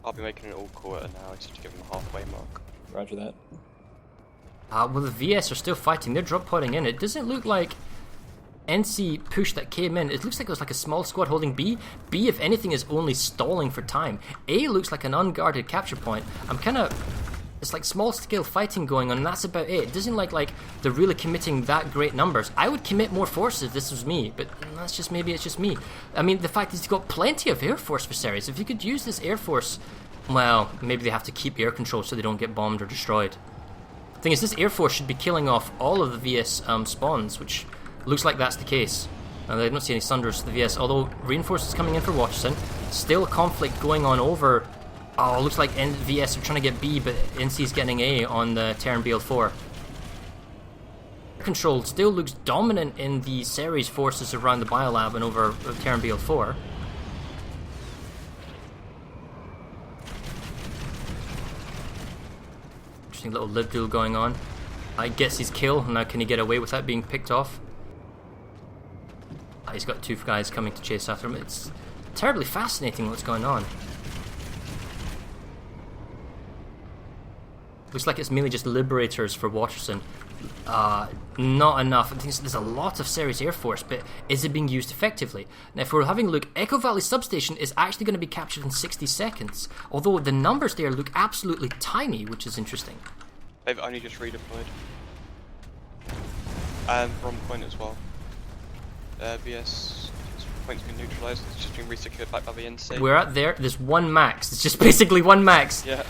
I'll be making an all quarter now just to give them a halfway mark. Roger that. Well, the VS are still fighting. They're drop podding in. It doesn't look like NC push that came in. It looks like it was like a small squad holding B. B, if anything, is only stalling for time. A looks like an unguarded capture point. It's like small scale fighting going on, and that's about it. It doesn't look like they're really committing that great numbers. I would commit more forces if this was me, but maybe it's just me. I mean, the fact is he's got plenty of air force for Ceres. If you could use this air force, well, maybe they have to keep air control so they don't get bombed or destroyed. The thing is, this air force should be killing off all of the VS spawns, which looks like that's the case. I don't see any Sunders to the VS, although reinforcements coming in for Waterson. Still a conflict going on over... Oh, looks like VS are trying to get B, but NC's getting A on the Terran BL4. Control still looks dominant in the Ceres forces around the Biolab and over Terran BL4. Interesting little lib duel going on. He gets his kill. Now can he get away without being picked off? He's got two guys coming to chase after him. It's terribly fascinating what's going on. Looks like it's mainly just liberators for Waterson. Not enough. I think there's a lot of Ceres Air Force, but is it being used effectively? Now, if we're having a look, Echo Valley Substation is actually going to be captured in 60 seconds. Although the numbers there look absolutely tiny, which is interesting. They've only just redeployed. Wrong point as well. VS point's been neutralised. It's just been resecured back by the NC. We're at there. There's one max. It's just basically one max. Yeah.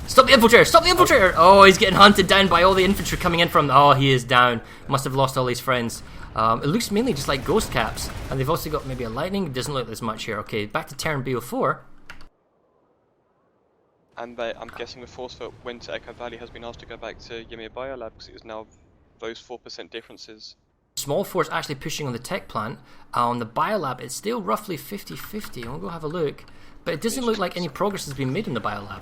Stop the infiltrator! Stop the infiltrator! Oh, he's getting hunted down by all the infantry coming in from... Oh, he is down. Must have lost all his friends. It looks mainly just like ghost caps. And they've also got maybe a lightning. It doesn't look as much here. Okay, back to Terran BO4. And I'm guessing the force that went to Echo Valley has been asked to go back to Ymir Biolab because it is now those 4% differences. Small force actually pushing on the tech plant. On the Biolab, it's still roughly 50-50. I'll go have a look. But it doesn't look like any progress has been made in the Biolab.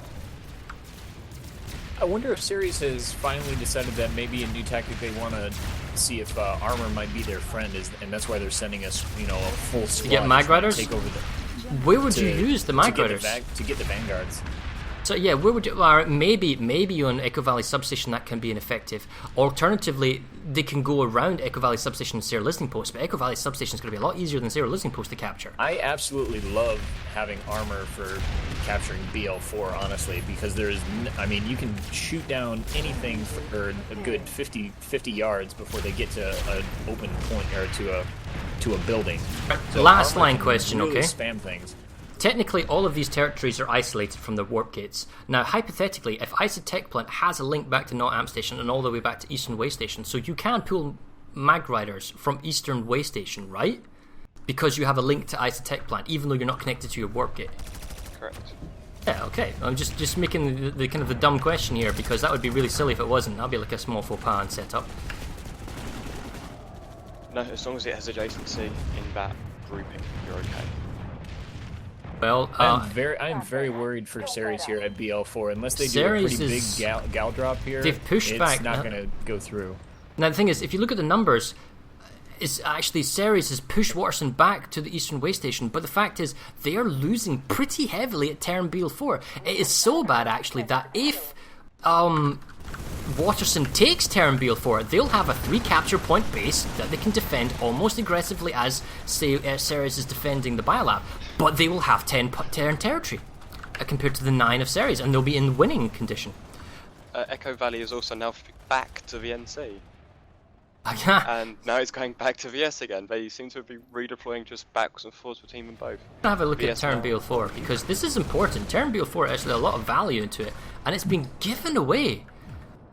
I wonder if Ceres has finally decided that maybe a new tactic they want to see if armor might be their friend, and that's why they're sending us, a full squad to get mag riders. Take over where would you use the mag riders? To get the vanguards. So yeah, where would you? Maybe on Echo Valley Substation that can be ineffective. Alternatively, they can go around Echo Valley Substation and Ceres Listening Post, but Echo Valley Substation is going to be a lot easier than Ceres Listening Post to capture. I absolutely love having armor for capturing BL4, honestly, because there's, you can shoot down anything for a good 50 yards before they get to an open point or to a building. So last line question, really okay? Spam things. Technically, all of these territories are isolated from the warp gates. Now, hypothetically, if ISA Tech Plant has a link back to Not Amp Station and all the way back to Eastern Way Station, so you can pull mag riders from Eastern Way Station, right? Because you have a link to ISA Tech Plant, even though you're not connected to your warp gate. Correct. Yeah, okay. I'm just making the kind of the dumb question here, because that would be really silly if it wasn't. That'd be like a small faux pas and setup. No, as long as it has adjacency in that grouping, you're okay. Well, I'm very worried for Ceres here at BL4. Unless they do a pretty big gal drop here, they've pushed it's back. not going to go through. Now the thing is, if you look at the numbers, it's actually Ceres has pushed Waterson back to the Eastern Way Station, but the fact is they are losing pretty heavily at Terran BL4. It is so bad actually that if Waterson takes Terran BL4, they'll have a 3 capture point base that they can defend almost aggressively as Ceres is defending the Biolab, but they will have 10 Terran territory compared to the 9 of Ceres, and they'll be in winning condition. Echo Valley is also now back to the NC. And now it's going back to VS again. They seem to be redeploying just backwards and forwards between them both. Have a look VS at Terran now. BL4, because this is important. Terran BL4 actually a lot of value into it, and it's been given away.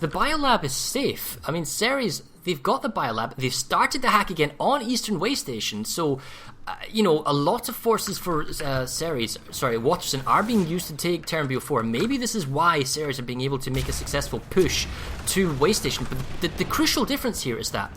The Biolab is safe. I mean, Ceres, they've got the Biolab. They've started the hack again on Eastern Way Station. So, a lot of forces for Waterson are being used to take Terran BO4. Maybe this is why Ceres are being able to make a successful push to Way Station. But the crucial difference here is that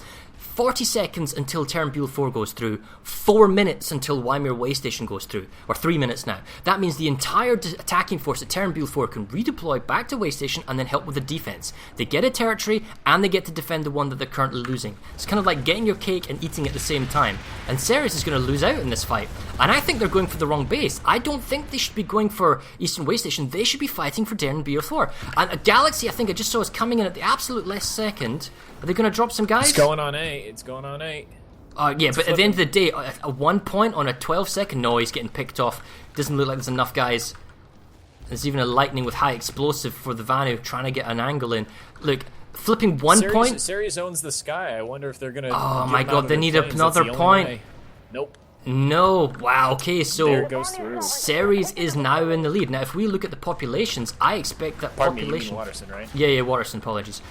40 seconds until Turnbull 4 goes through, 4 minutes until Waimir Way Station goes through, or 3 minutes now. That means the entire attacking force at Turnbull 4 can redeploy back to Way Station and then help with the defense. They get a territory and they get to defend the one that they're currently losing. It's kind of like getting your cake and eating at the same time. And Ceres is going to lose out in this fight. And I think they're going for the wrong base. I don't think they should be going for Eastern Way Station. They should be fighting for Turnbull 4. And a Galaxy, I think I just saw is coming in at the absolute last second. Are they going to drop some guys? It's going on 8. It's going on 8. Yeah, but at the end of the day, at 1 point on a 12-second, no, he's getting picked off. Doesn't look like there's enough guys. There's even a lightning with high explosive for the Vanu trying to get an angle in. Look, flipping 1 point. Ceres owns the sky. I wonder if they're going to. Oh my god, they need another point. Nope. No. Wow. Okay, so there it goes through. Ceres is now in the lead. Now, if we look at the populations, I expect that population. Me, you mean Waterson, right? Yeah, Waterson. Apologies.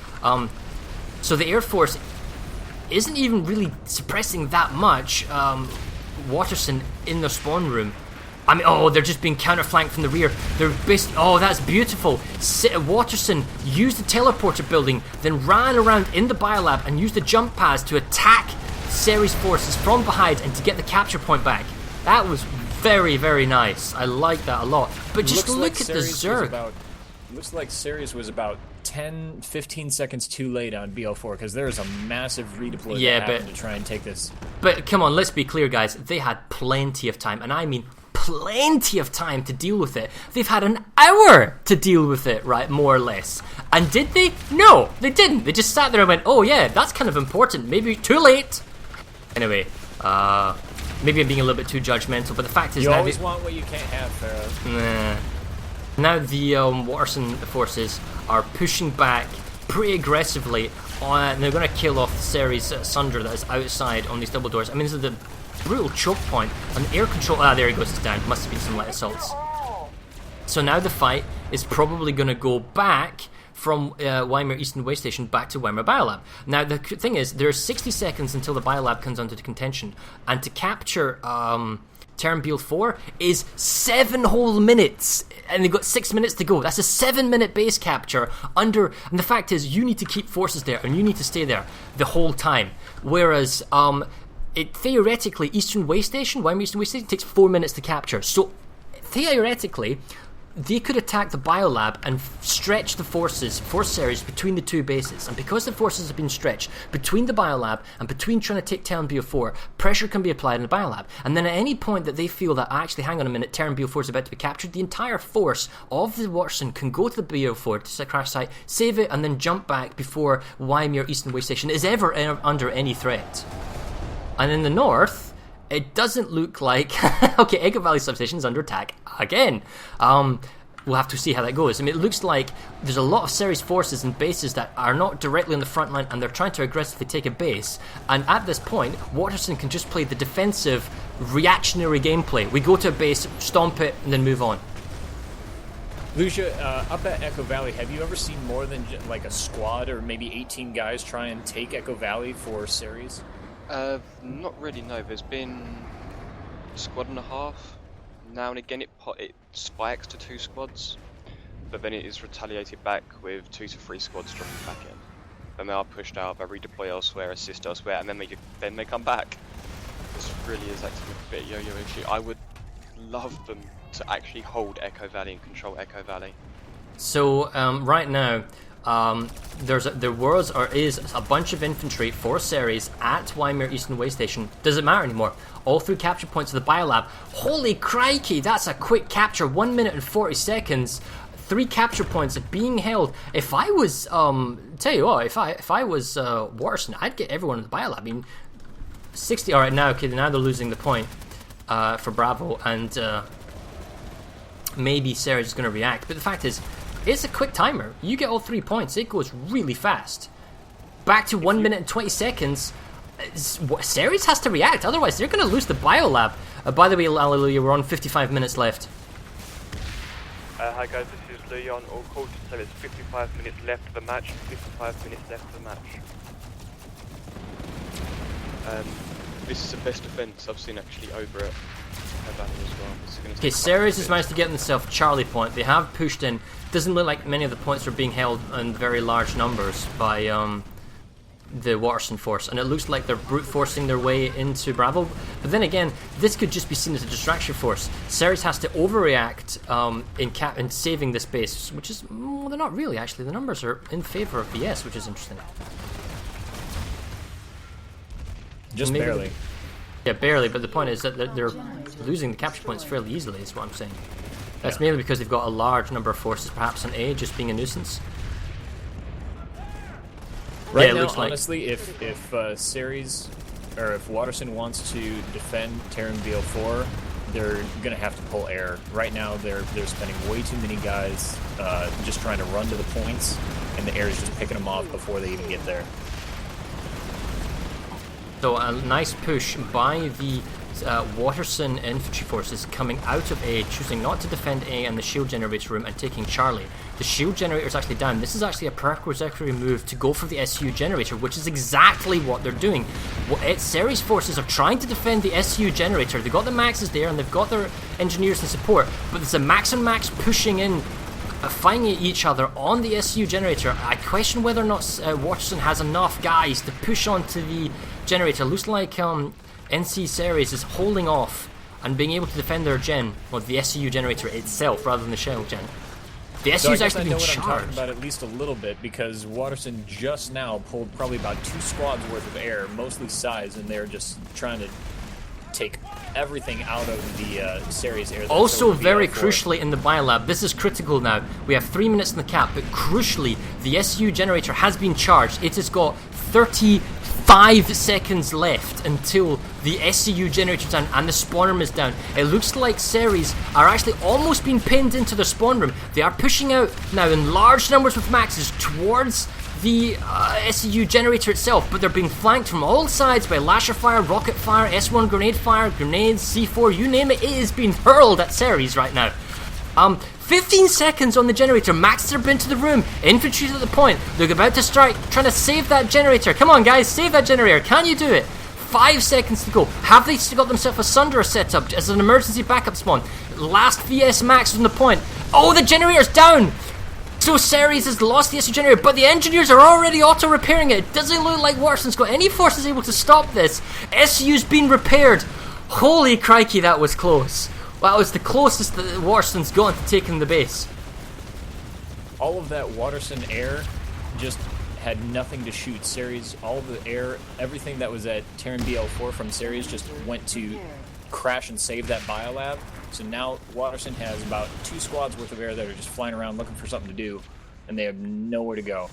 So the Air Force isn't even really suppressing that much. Waterson in their spawn room. I mean, they're just being counterflanked from the rear. They're basically, that's beautiful. Waterson used the teleporter building, then ran around in the biolab and used the jump pads to attack Ceres forces from behind and to get the capture point back. That was very, very nice. I like that a lot. But just look at the Zerg. Looks like Ceres was about 10-15 seconds too late on BL4 because there is a massive redeploy to try and take this. But come on, let's be clear, guys. They had plenty of time, and I mean plenty of time to deal with it. They've had an hour to deal with it, right, more or less. And did they? No, they didn't. They just sat there and went, oh yeah, that's kind of important. Maybe too late. Anyway, maybe I'm being a little bit too judgmental, but the fact is you always want what you can't have, Pharaoh. Now the Waterson forces are pushing back pretty aggressively, and they're going to kill off the Ceres Sunder that is outside on these double doors. I mean, this is the brutal choke point, and the air control... there he goes, it's down. Must have been some light assaults. So now the fight is probably going to go back from Waimir Eastern Way Station back to Waimir Biolab. Now, the thing is, there's 60 seconds until the Biolab comes under contention, and to capture Turnbull 4 is 7 whole minutes, and they've got 6 minutes to go. That's a 7-minute base capture and the fact is, you need to keep forces there, and you need to stay there the whole time. Whereas, theoretically, Waimir Eastern Way Station takes 4 minutes to capture. So, theoretically, they could attack the biolab and stretch the forces for Ceres between the two bases. And because the forces have been stretched between the biolab and between trying to take Terran BO4, pressure can be applied in the biolab. And then at any point that they feel that, actually, hang on a minute, Terran BO4 is about to be captured, the entire force of the Waterson can go to the BO4 to the crash site, save it, and then jump back before Waimir Eastern Way Station is ever under any threat. And in the north, it doesn't look like... okay, Echo Valley Substation is under attack again. We'll have to see how that goes. I mean, it looks like there's a lot of Ceres forces and bases that are not directly on the front line, and they're trying to aggressively take a base. And at this point, Waterson can just play the defensive, reactionary gameplay. We go to a base, stomp it, and then move on. Lucia, up at Echo Valley, have you ever seen more than like a squad or maybe 18 guys try and take Echo Valley for Ceres? Not really, no. There's been a squad and a half. Now and again it spikes to 2 squads, but then it is retaliated back with 2 to 3 squads dropping back in. Then they are pushed out, they redeploy elsewhere, assist elsewhere, and then they come back. This really is acting a bit yo-yo-ish. I would love them to actually hold Echo Valley and control Echo Valley. So right now, is a bunch of infantry for Ceres at Waimir Eastern Way Station. Doesn't matter anymore. All 3 capture points of the biolab. Holy crikey, that's a quick capture. 1 minute and 40 seconds. 3 capture points being held. If I was, tell you what, if I was Waterson, I'd get everyone in the biolab. I mean, 60. All right, now they're losing the point for Bravo, and maybe Ceres is going to react. But the fact is, it's a quick timer. You get all 3 points. It goes really fast. Back to 1 minute and 20 seconds. Ceres has to react, otherwise they're going to lose the biolab. By the way, Hallelujah, we're on 55 minutes left. Hi guys, this is Leon. All called to tell it's 55 minutes left of the match. 55 minutes left of the match. This is the best defense I've seen actually over it. As well. Okay, Ceres has managed to get themselves Charlie Point. They have pushed in. Doesn't look like many of the points are being held in very large numbers by the Waterson force, and it looks like they're brute forcing their way into Bravo. But then again, this could just be seen as a distraction force. Ceres has to overreact in saving this base, which is, well, they're not really actually. The numbers are in favor of VS, which is interesting. Just Maybe barely. Yeah, barely. But the point is that they're losing the capture points fairly easily. Is what I'm saying. That's mainly because they've got a large number of forces, perhaps on A, just being a nuisance. Right yeah, now, looks honestly, if Ceres or if Waterson wants to defend Terran BL4, they're gonna have to pull air. Right now, they're spending way too many guys just trying to run to the points, and the air is just picking them off before they even get there. So a nice push by the Waterson infantry forces coming out of A, choosing not to defend A and the shield generator room and taking Charlie. The shield generator is actually down. This is actually a prerequisite move to go for the SU generator, which is exactly what they're doing. Ceres forces are trying to defend the SU generator. They've got the maxes there and they've got their engineers and support, but there's a max and max pushing in, fighting each other on the SU generator. I question whether or not Waterson has enough guys to push onto the generator. Looks like NC Ceres is holding off and being able to defend their gen, or the SCU generator itself, rather than the shell gen. The SCU is actually being charged. I'm talking about at least a little bit, because Waterson just now pulled probably about 2 squads worth of air, mostly size, and they're just trying to take everything out of the Ceres air. Also, very crucially in the biolab, this is critical now. We have 3 minutes in the cap, but crucially, the SU generator has been charged. It has got 35 seconds left until the SCU generator is down and the spawn room is down. It looks like Ceres are actually almost being pinned into the spawn room. They are pushing out now in large numbers with maxes towards the SCU generator itself, but they're being flanked from all sides by lasher fire, rocket fire, S1 grenade fire, grenades, C4, you name it. It is being hurled at Ceres right now. 15 seconds on the generator. Maxes are into the room. Infantry's at the point. They're about to strike, trying to save that generator. Come on, guys, save that generator. Can you do it? 5 seconds to go. Have they still got themselves a Sunderer set up as an emergency backup spawn? Last VS Max on the point. Oh, the generator's down. So Ceres has lost the SU generator, but the engineers are already auto-repairing it. It doesn't look like Waterson's got any forces able to stop this. SU's been repaired. Holy crikey, that was close. That was the closest that Waterson's gotten to taking the base. All of that Waterson air just had nothing to shoot. Ceres, all of the air, everything that was at Terran BL4 from Ceres just went to crash and save that biolab. So now Waterson has about 2 squads worth of air that are just flying around looking for something to do, and they have nowhere to go.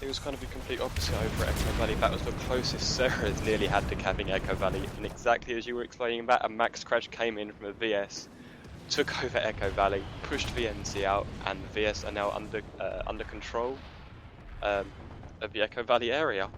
It was kind of the complete opposite over at Echo Valley. That was the closest Ceres nearly had to capping Echo Valley, and exactly as you were explaining that, a max crash came in from a VS, took over Echo Valley, pushed VNC out, and the VS are now under control of the Echo Valley area.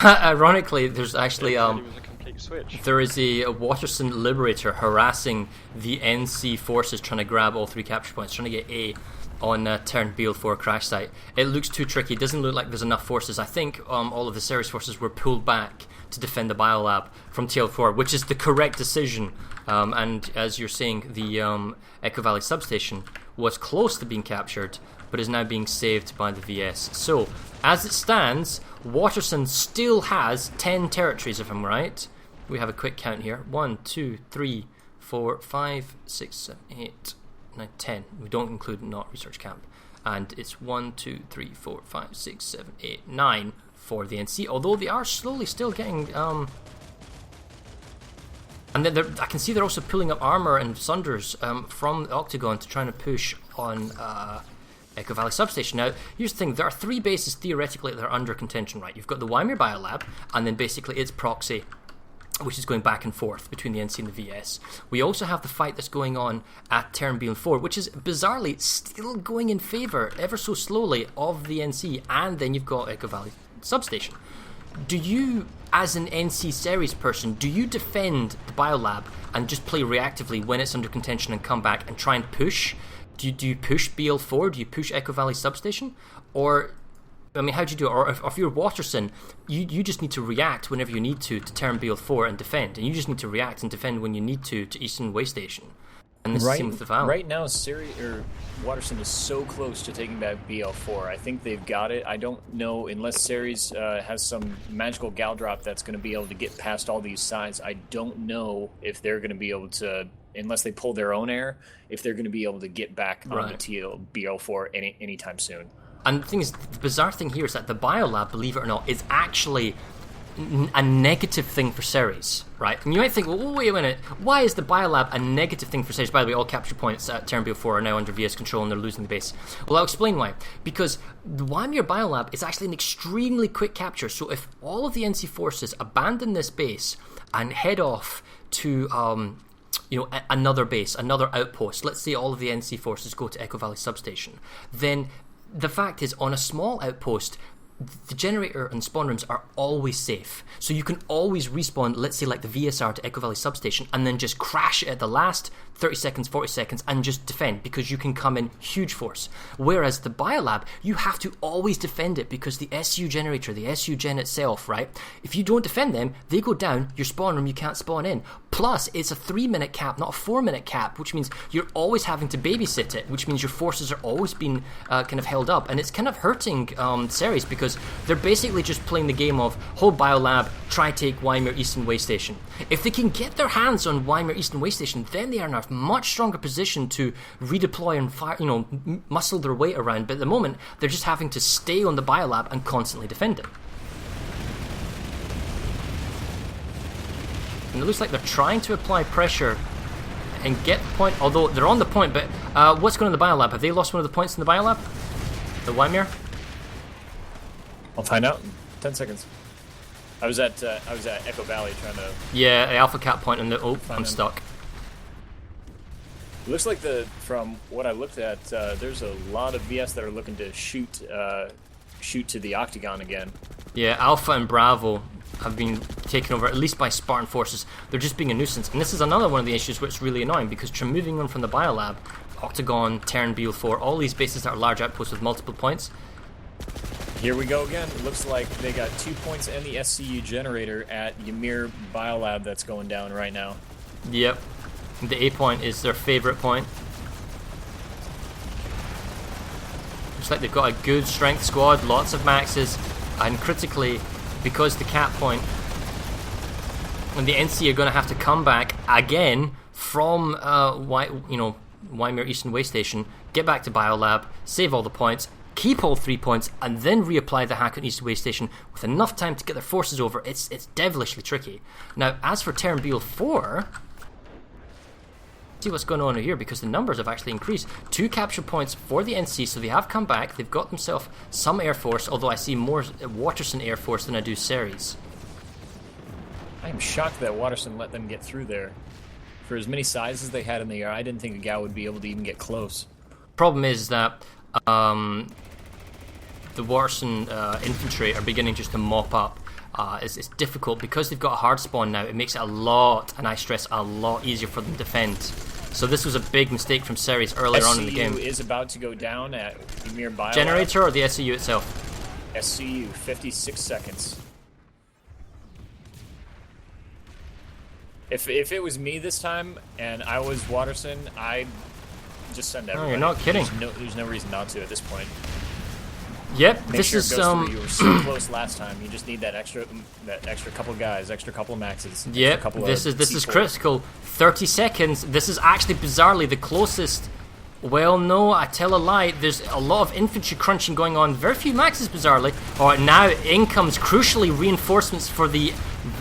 Ironically, there's actually It really was a complete switch. there is a Waterson Liberator harassing the NC forces, trying to grab all 3 capture points, trying to get A on Terran BL4 crash site. It looks too tricky. It doesn't look like there's enough forces. I think all of the Ceres forces were pulled back to defend the biolab from TL4, which is the correct decision. And as you're saying, the Echo Valley substation was close to being captured, but is now being saved by the VS. So, as it stands, Waterson still has 10 territories, if I'm right. We have a quick count here. 1, 2, 3, 4, 5, 6, 7, 8, 9, 10. We don't include not research camp. And it's 1, 2, 3, 4, 5, 6, 7, 8, 9 for the NC, although they are slowly still getting... and then I can see they're also pulling up armor and Sunders from the Octagon to try and push on Echo Valley Substation. Now, here's the thing. There are 3 bases theoretically that are under contention, right? You've got the Waimir Biolab, and then basically its proxy, which is going back and forth between the NC and the VS. We also have the fight that's going on at Terran BL4, which is bizarrely still going in favour, ever so slowly, of the NC, and then you've got Echo Valley Substation. Do you, as an NC Ceres person, do you defend the biolab and just play reactively when it's under contention and come back and try and push? Do you push BL4? Do you push Echo Valley Substation? Or, I mean, how do you do it? Or if you're Waterson, you just need to react whenever you need to Terran BL4 and defend. And you just need to react and defend when you need to Eastern Way Station. And this is the same with the Val. Right now, Waterson is so close to taking back BL4. I think they've got it. I don't know, unless Ceres has some magical gal drop that's going to be able to get past all these sides. I don't know if they're going to be able to, unless they pull their own air, if they're going to be able to get back on the BL4 anytime soon. And the thing is, the bizarre thing here is that the Biolab, believe it or not, is actually a negative thing for Ceres, right? And you might think, well, wait a minute, why is the Biolab a negative thing for Ceres? By the way, all capture points at Terran BO4 are now under VS control and they're losing the base. Well, I'll explain why. Because the Waimir Biolab is actually an extremely quick capture, so if all of the NC forces abandon this base and head off to another base, another outpost, let's say all of the NC forces go to Echo Valley Substation, then the fact is, on a small outpost, the generator and spawn rooms are always safe. So you can always respawn, let's say like the VSR to Echo Valley Substation, and then just crash it at the last 30 seconds, 40 seconds, and just defend, because you can come in huge force. Whereas the Biolab, you have to always defend it, because the SU generator, the SU gen itself, right? If you don't defend them, they go down, your spawn room, you can't spawn in. Plus, it's a 3-minute cap, not a 4-minute cap, which means you're always having to babysit it, which means your forces are always being kind of held up. And it's kind of hurting Ceres, because they're basically just playing the game of hold Biolab, try take Waimir Eastern Way Station. If they can get their hands on Waimir Eastern Way Station, then they are in a much stronger position to redeploy and fire, muscle their weight around. But at the moment, they're just having to stay on the Biolab and constantly defend it. And it looks like they're trying to apply pressure and get the point, although they're on the point, but what's going on in the Biolab? Have they lost one of the points in the Biolab? The Waimir? I'll find out in 10 seconds. I was at Echo Valley trying to... Yeah, the Alpha Cap point and the... Oh, I'm stuck. It looks like from what I looked at, there's a lot of VS that are looking to shoot to the Octagon again. Yeah, Alpha and Bravo have been taken over, at least by Spartan forces. They're just being a nuisance. And this is another one of the issues where it's really annoying, because removing them from the Biolab, Octagon, Terran BO4, all these bases that are large outposts with multiple points. Here we go again. It looks like they got 2 points and the SCU generator at Ymir Biolab that's going down right now. Yep. The A point is their favorite point. Looks like they've got a good strength squad, lots of maxes, and critically, because the cap point and the NC are going to have to come back again from Waimir Eastern Way Station, get back to Biolab, save all the points, keep all 3 points, and then reapply the hack on Eastern Way Station with enough time to get their forces over. It's devilishly tricky. Now, as for Terran BO4, see what's going on here, because the numbers have actually increased. 2 capture points for the NC, so they have come back. They've got themselves some Air Force, although I see more Waterson Air Force than I do Ceres. I am shocked that Waterson let them get through there. For as many sizes they had in the air, I didn't think a gal would be able to even get close. Problem is that the Waterson infantry are beginning just to mop up. It's difficult because they've got a hard spawn now. It makes it a lot, and I stress a lot, easier for them to defend. So this was a big mistake from Ceres earlier on in the game. SCU is about to go down at Ymir Biolab. Generator or the SCU itself? SCU, 56 seconds. If it was me this time and I was Waterson, I'd just send everybody. Oh, you're not kidding. There's no reason not to at this point. Yep, Make this sure is it goes through. You were so close last time. You just need that extra couple guys, extra couple of maxes. Yep, this is critical. 30 seconds. This is actually bizarrely the closest. Well, no, I tell a lie. There's a lot of infantry crunching going on. Very few maxes, bizarrely. Alright, now in comes crucially reinforcements for the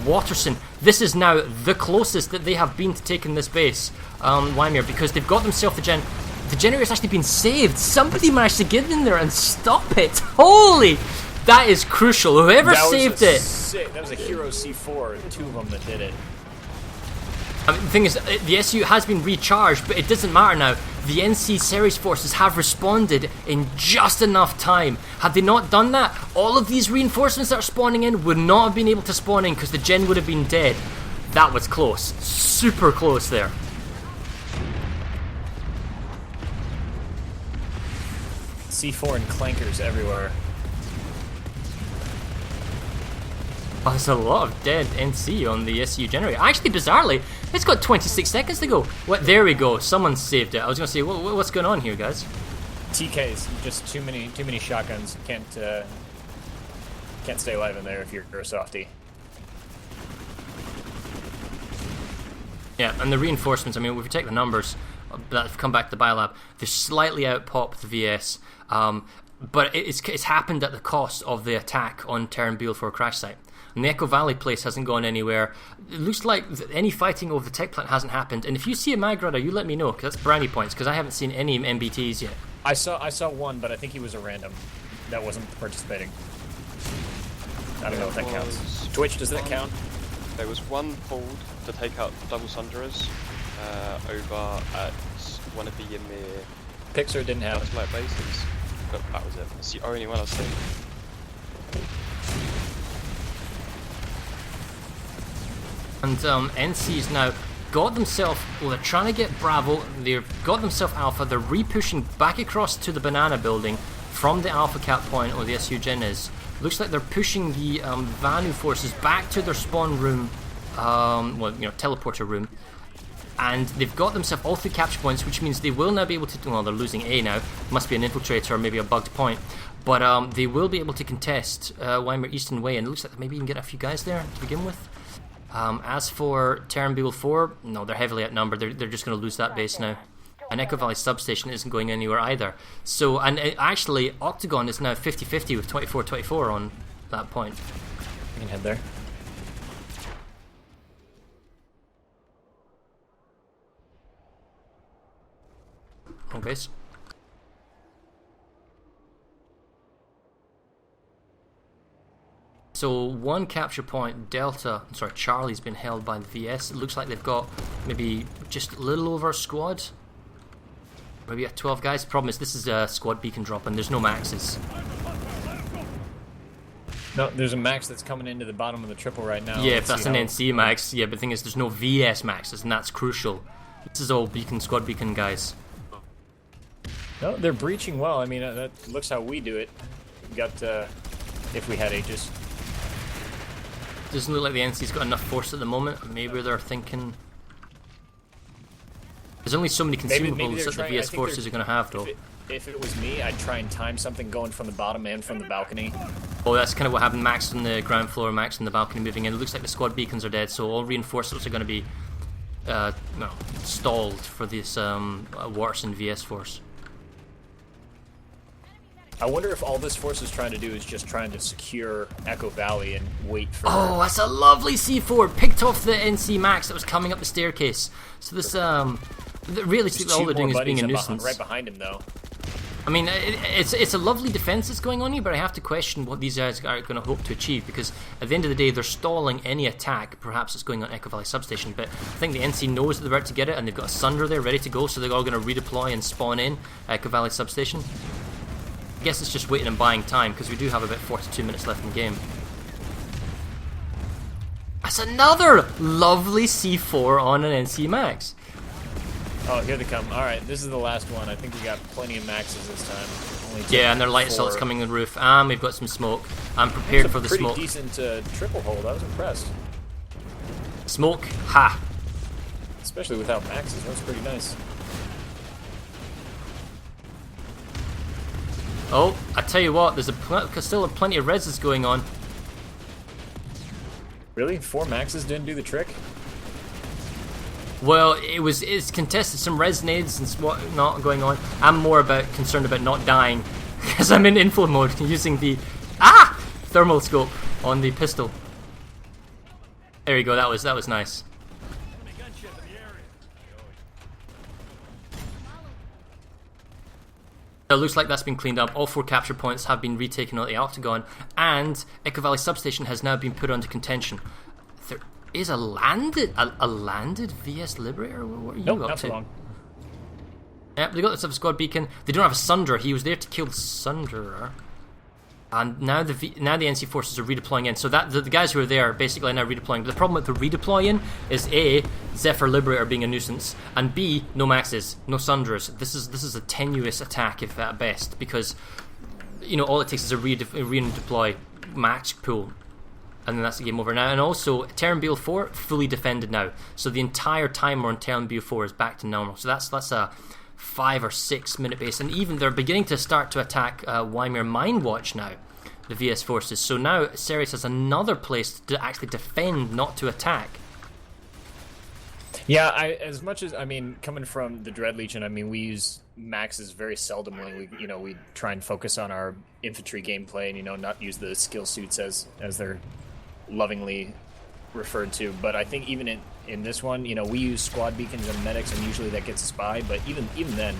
Waterson. This is now the closest that they have been to taking this base, Waimir, because they've got themselves the gen. The generator's actually been saved. Somebody managed to get in there and stop it. Holy! That is crucial. Whoever saved it. That was a Hero C4, 2 of them that did it. I mean, the thing is, the SU has been recharged, but it doesn't matter now. The NC Ceres forces have responded in just enough time. Had they not done that, all of these reinforcements that are spawning in would not have been able to spawn in because the gen would have been dead. That was close. Super close there. C4 and clankers everywhere. Oh, there's a lot of dead NC on the SU generator. Actually, bizarrely, It's got 26 seconds to go. What? There we go. Someone saved it. I was gonna say, what's going on here, guys? TKs, just too many shotguns. Can't stay alive in there if you're a softie. Yeah, and the reinforcements, I mean, if we take the numbers that have come back to the biolab, they're slightly out-pop the VS, but it's happened at the cost of the attack on Terran BL4 crash site. And the Echo Valley place hasn't gone anywhere. It looks like any fighting over the tech plant hasn't happened. And if you see a mag radar, you let me know, because that's brownie points, because I haven't seen any MBTs yet. I saw one, but I think he was a random that wasn't participating. I don't know if that counts. Twitch, does that count? There was one pulled to take out double Sunderers over at one of the Ymir Pixar didn't have it. light bases, but that was it. It's the only one I've seen. And NC's now got themselves, well, they're trying to get Bravo, they've got themselves Alpha, they're re-pushing back across to the Banana building from the Alpha cap point, or the SU Gen is. Looks like they're pushing the Vanu forces back to their spawn room, teleporter room, and they've got themselves all 3 capture points, which means they will now be able to, well, they're losing A now, must be an infiltrator or maybe a bugged point, but they will be able to contest Weimar Eastern Way, and it looks like maybe you can get a few guys there to begin with. As for Terran Beagle 4, no, they're heavily outnumbered, they're just going to lose that base now. And Echo Valley substation isn't going anywhere either. So, and actually, Octagon is now 50-50 with 24-24 on that point. You can head there. Wrong base. So one capture point, Charlie's been held by the VS. It looks like they've got maybe just a little over a squad. Maybe 12 guys. Problem is, this is a squad beacon drop and there's no maxes. No, there's a max that's coming into the bottom of the triple right now. Yeah, if that's an NC max. Yeah, but the thing is, there's no VS maxes, and that's crucial. This is all beacon, squad beacon guys. No, they're breaching well. I mean, that looks how we do it. We got, if we had Aegis. Doesn't look like the NC's got enough force at the moment. Maybe they're thinking... There's only so many consumables that the VS forces are going to have, though. If it was me, I'd try and time something going from the bottom and from the balcony. Oh, that's kind of what happened. Max on the ground floor, Max on the balcony moving in. It looks like the squad beacons are dead, so all reinforcements are going to be stalled for this Waterson VS force. I wonder if all this force is trying to do is just trying to secure Echo Valley and wait for... Oh, that's a lovely C4! Picked off the NC Max that was coming up the staircase. So this, really, all they're doing is being a nuisance. Right behind him, though. I mean, it's a lovely defense that's going on here, but I have to question what these guys are going to hope to achieve, because at the end of the day, they're stalling any attack, perhaps it's going on Echo Valley Substation, but I think the NC knows that they're about to get it, and they've got a Sunder there ready to go, so they're all going to redeploy and spawn in Echo Valley Substation. I guess it's just waiting and buying time, because we do have about 42 minutes left in the game. That's another lovely C4 on an NC Max. Oh, here they come. Alright, this is the last one. I think we got plenty of maxes this time. Only yeah, and their light assault's coming on the roof. And we've got some smoke. I'm prepared for the smoke. Pretty decent triple hold. I was impressed. Smoke, ha! Especially without maxes. That's pretty nice. Oh, I tell you what, there's still plenty of reses going on. Really? 4 maxes didn't do the trick? Well, it's contested, some res nades and whatnot going on. I'm more concerned about not dying, because I'm in inflow mode using the thermal scope on the pistol. There you go, that was nice. It looks like that's been cleaned up. All 4 capture points have been retaken out of the Octagon, and Echo Valley Substation has now been put under contention. There is a landed VS Liberator? What are you up not to? so long. Yep, they got themselves a squad beacon. They don't have a Sunder. He was there to kill the Sunderer. And now the NC forces are redeploying in. So that the guys who are there basically are now redeploying. But the problem with the redeploying is A, Zephyr Liberator being a nuisance, and B, no maxes, no Sunderers. This is a tenuous attack if at best, because all it takes is a redeploy max pool. and then that's the game over now. And also, Terran BL4 fully defended now, so the entire timer on Terran BL4 is back to normal. So that's a 5 or 6 minute base, and even they're beginning to start to attack Ymir Mine Watch now, the VS forces. So now Ceres has another place to actually defend, not to attack. Yeah, as much as, I mean, coming from the Dread Legion, I mean, we use maxes very seldomly. We try and focus on our infantry gameplay and, not use the skill suits as they're lovingly referred to. But I think even in this one, we use squad beacons and medics, and usually that gets us by. But even then,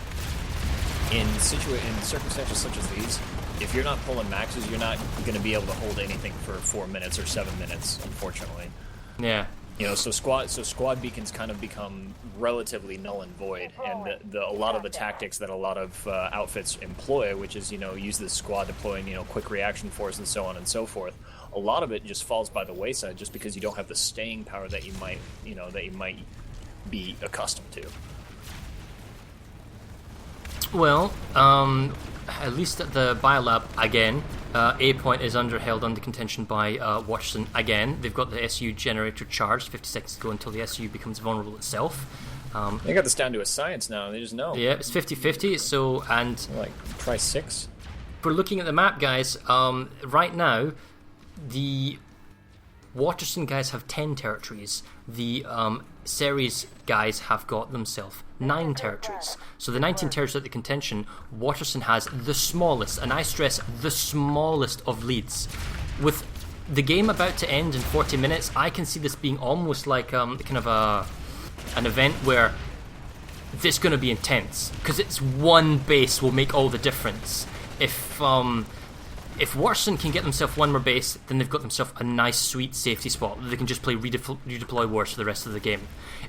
in circumstances such as these, if you're not pulling maxes, you're not going to be able to hold anything for 4 minutes or 7 minutes, unfortunately. Yeah. So squad beacons kind of become relatively null and void, and a lot of the tactics that a lot of outfits employ, which is use the squad deploying quick reaction force and so on and so forth. A lot of it just falls by the wayside just because you don't have the staying power that you might be accustomed to. Well, at least at the Biolab again, A point is held under contention by Waterson again. They've got the SU generator charged 50 seconds to go until the SU becomes vulnerable itself. They got this down to a science now. They just know. Yeah, it's 50-50. So, and try 6. If we're looking at the map, guys, right now the Waterson guys have 10 territories. The Ceres guys have got themselves 9 territories. So the 19 territories at the contention, Waterson has the smallest, and I stress the smallest of leads. With the game about to end in 40 minutes, I can see this being almost like an event where this is going to be intense, because it's one base will make all the difference. If Waterson can get themselves one more base, then they've got themselves a nice, sweet safety spot. They can just play redeploy wars for the rest of the game.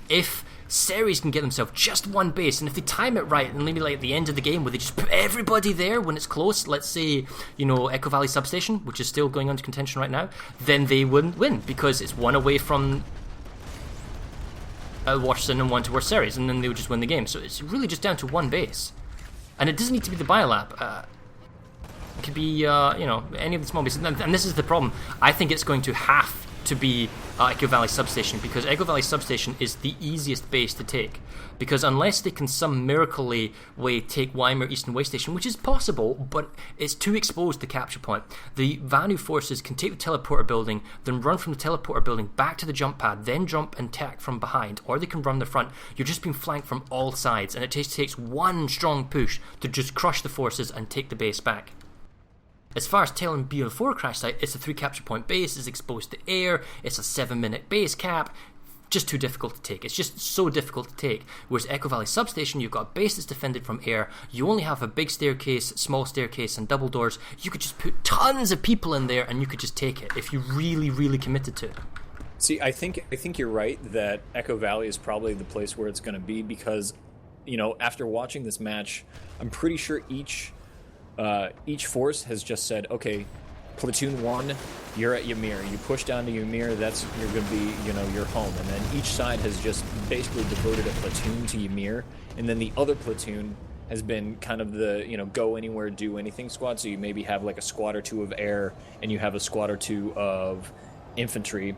If Ceres can get themselves just one base, and if they time it right, and maybe at the end of the game where they just put everybody there when it's close, let's say, Echo Valley Substation, which is still going under contention right now, then they wouldn't win, because it's one away from Waterson and one towards Ceres, and then they would just win the game. So it's really just down to one base. And it doesn't need to be the Biolab. It could be, any of the small bases. And this is the problem. I think it's going to have to be Echo Valley Substation, because Echo Valley Substation is the easiest base to take. Because unless they can some miracle way take Ymir Eastern Way Station, which is possible, but it's too exposed to capture point, the Vanu forces can take the teleporter building, then run from the teleporter building back to the jump pad, then jump and attack from behind, or they can run the front. You're just being flanked from all sides, and it takes one strong push to just crush the forces and take the base back. As far as Terran BL4 crash site, it's a 3 capture point base, it's exposed to air, it's a 7-minute base cap, just too difficult to take. It's just so difficult to take. Whereas Echo Valley Substation, you've got a base that's defended from air, you only have a big staircase, small staircase, and double doors. You could just put tons of people in there and you could just take it if you really, really committed to it. See, I think you're right that Echo Valley is probably the place where it's going to be, because, after watching this match, I'm pretty sure each force has just said, okay, platoon 1, you're at Ymir. You push down to Ymir, you're going to be, your home. And then each side has just basically devoted a platoon to Ymir, and then the other platoon has been kind of the, go anywhere, do anything squad. So you maybe have like a squad or 2 of air, and you have a squad or 2 of infantry.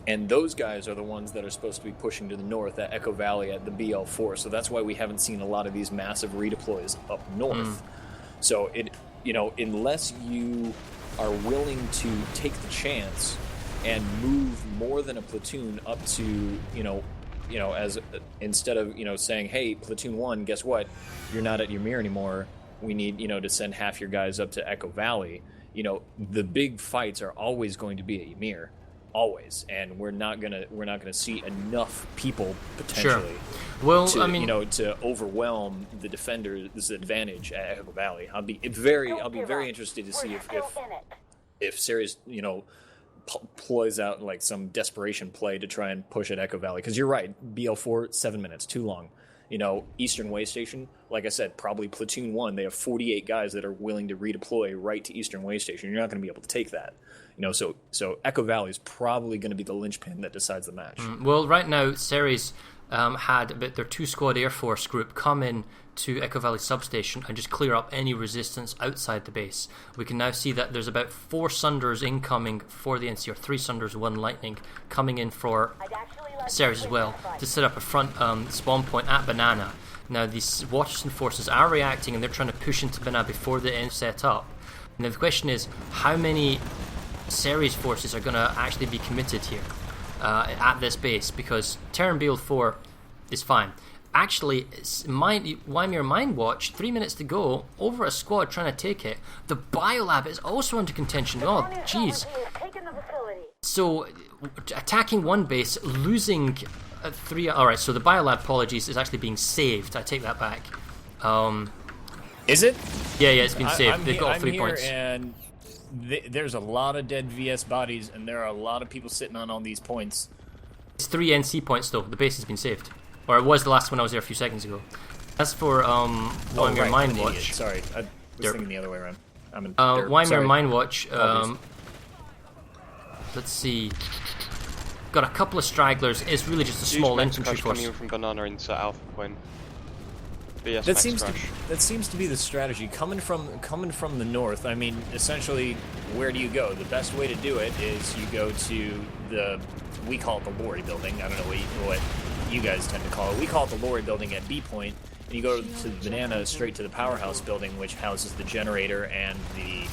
And those guys are the ones that are supposed to be pushing to the north at Echo Valley at the BL4. So that's why we haven't seen a lot of these massive redeploys up north. So unless you are willing to take the chance and move more than a platoon up to, as instead of, saying, hey, platoon 1, guess what? You're not at Ymir anymore. We need, to send half your guys up to Echo Valley. The big fights are always going to be at Ymir. Always, and we're not gonna see enough people potentially. Sure. Well, to overwhelm the defender's advantage at Echo Valley. I'll be very interested to see if Ceres ploys out like some desperation play to try and push at Echo Valley. Because you're right, BL4 7 minutes too long. Eastern Way Station, like I said, probably platoon 1. They have 48 guys that are willing to redeploy right to Eastern Way Station. You're not going to be able to take that. So Echo Valley is probably going to be the linchpin that decides the match. Well, right now, Ceres had about their 2-squad Air Force group come in to Echo Valley substation and just clear up any resistance outside the base. We can now see that there's about 4 Sunders incoming for the NC, or 3 Sunders, 1 Lightning, coming in for Ceres as well, to set up a front spawn point at Banana. Now these Waterson forces are reacting and they're trying to push into Banana before the end set up. Now the question is, how many Ceres forces are going to actually be committed here at this base? Because Terran Beal 4 is fine. Actually, Waimir Mine Watch, 3 minutes to go, over a squad trying to take it. The Biolab is also under contention. Oh, jeez. So, attacking one base, losing 3... Alright, so the Biolab, apologies, is actually being saved. I take that back. Is it? Yeah, it's been saved. They've got 3 points. And there's a lot of dead VS bodies, and there are a lot of people sitting on all these points. It's 3 NC points, though. The base has been saved. Or it was the last one I was there a few seconds ago. As for Waimir Mine Watch... Sorry, I was thinking the other way around. Waimir Mine Watch... let's see... Got a couple of stragglers. It's really just a small infantry force. Coming in from Banana into Alpha Point. That seems to be the strategy. Coming from the north, I mean, essentially, where do you go? The best way to do it is you go to we call it the Lorry Building. I don't know what you guys tend to call it. We call it the Lorry Building at B point, and you go to the Banana straight to the Powerhouse Building, which houses the generator and the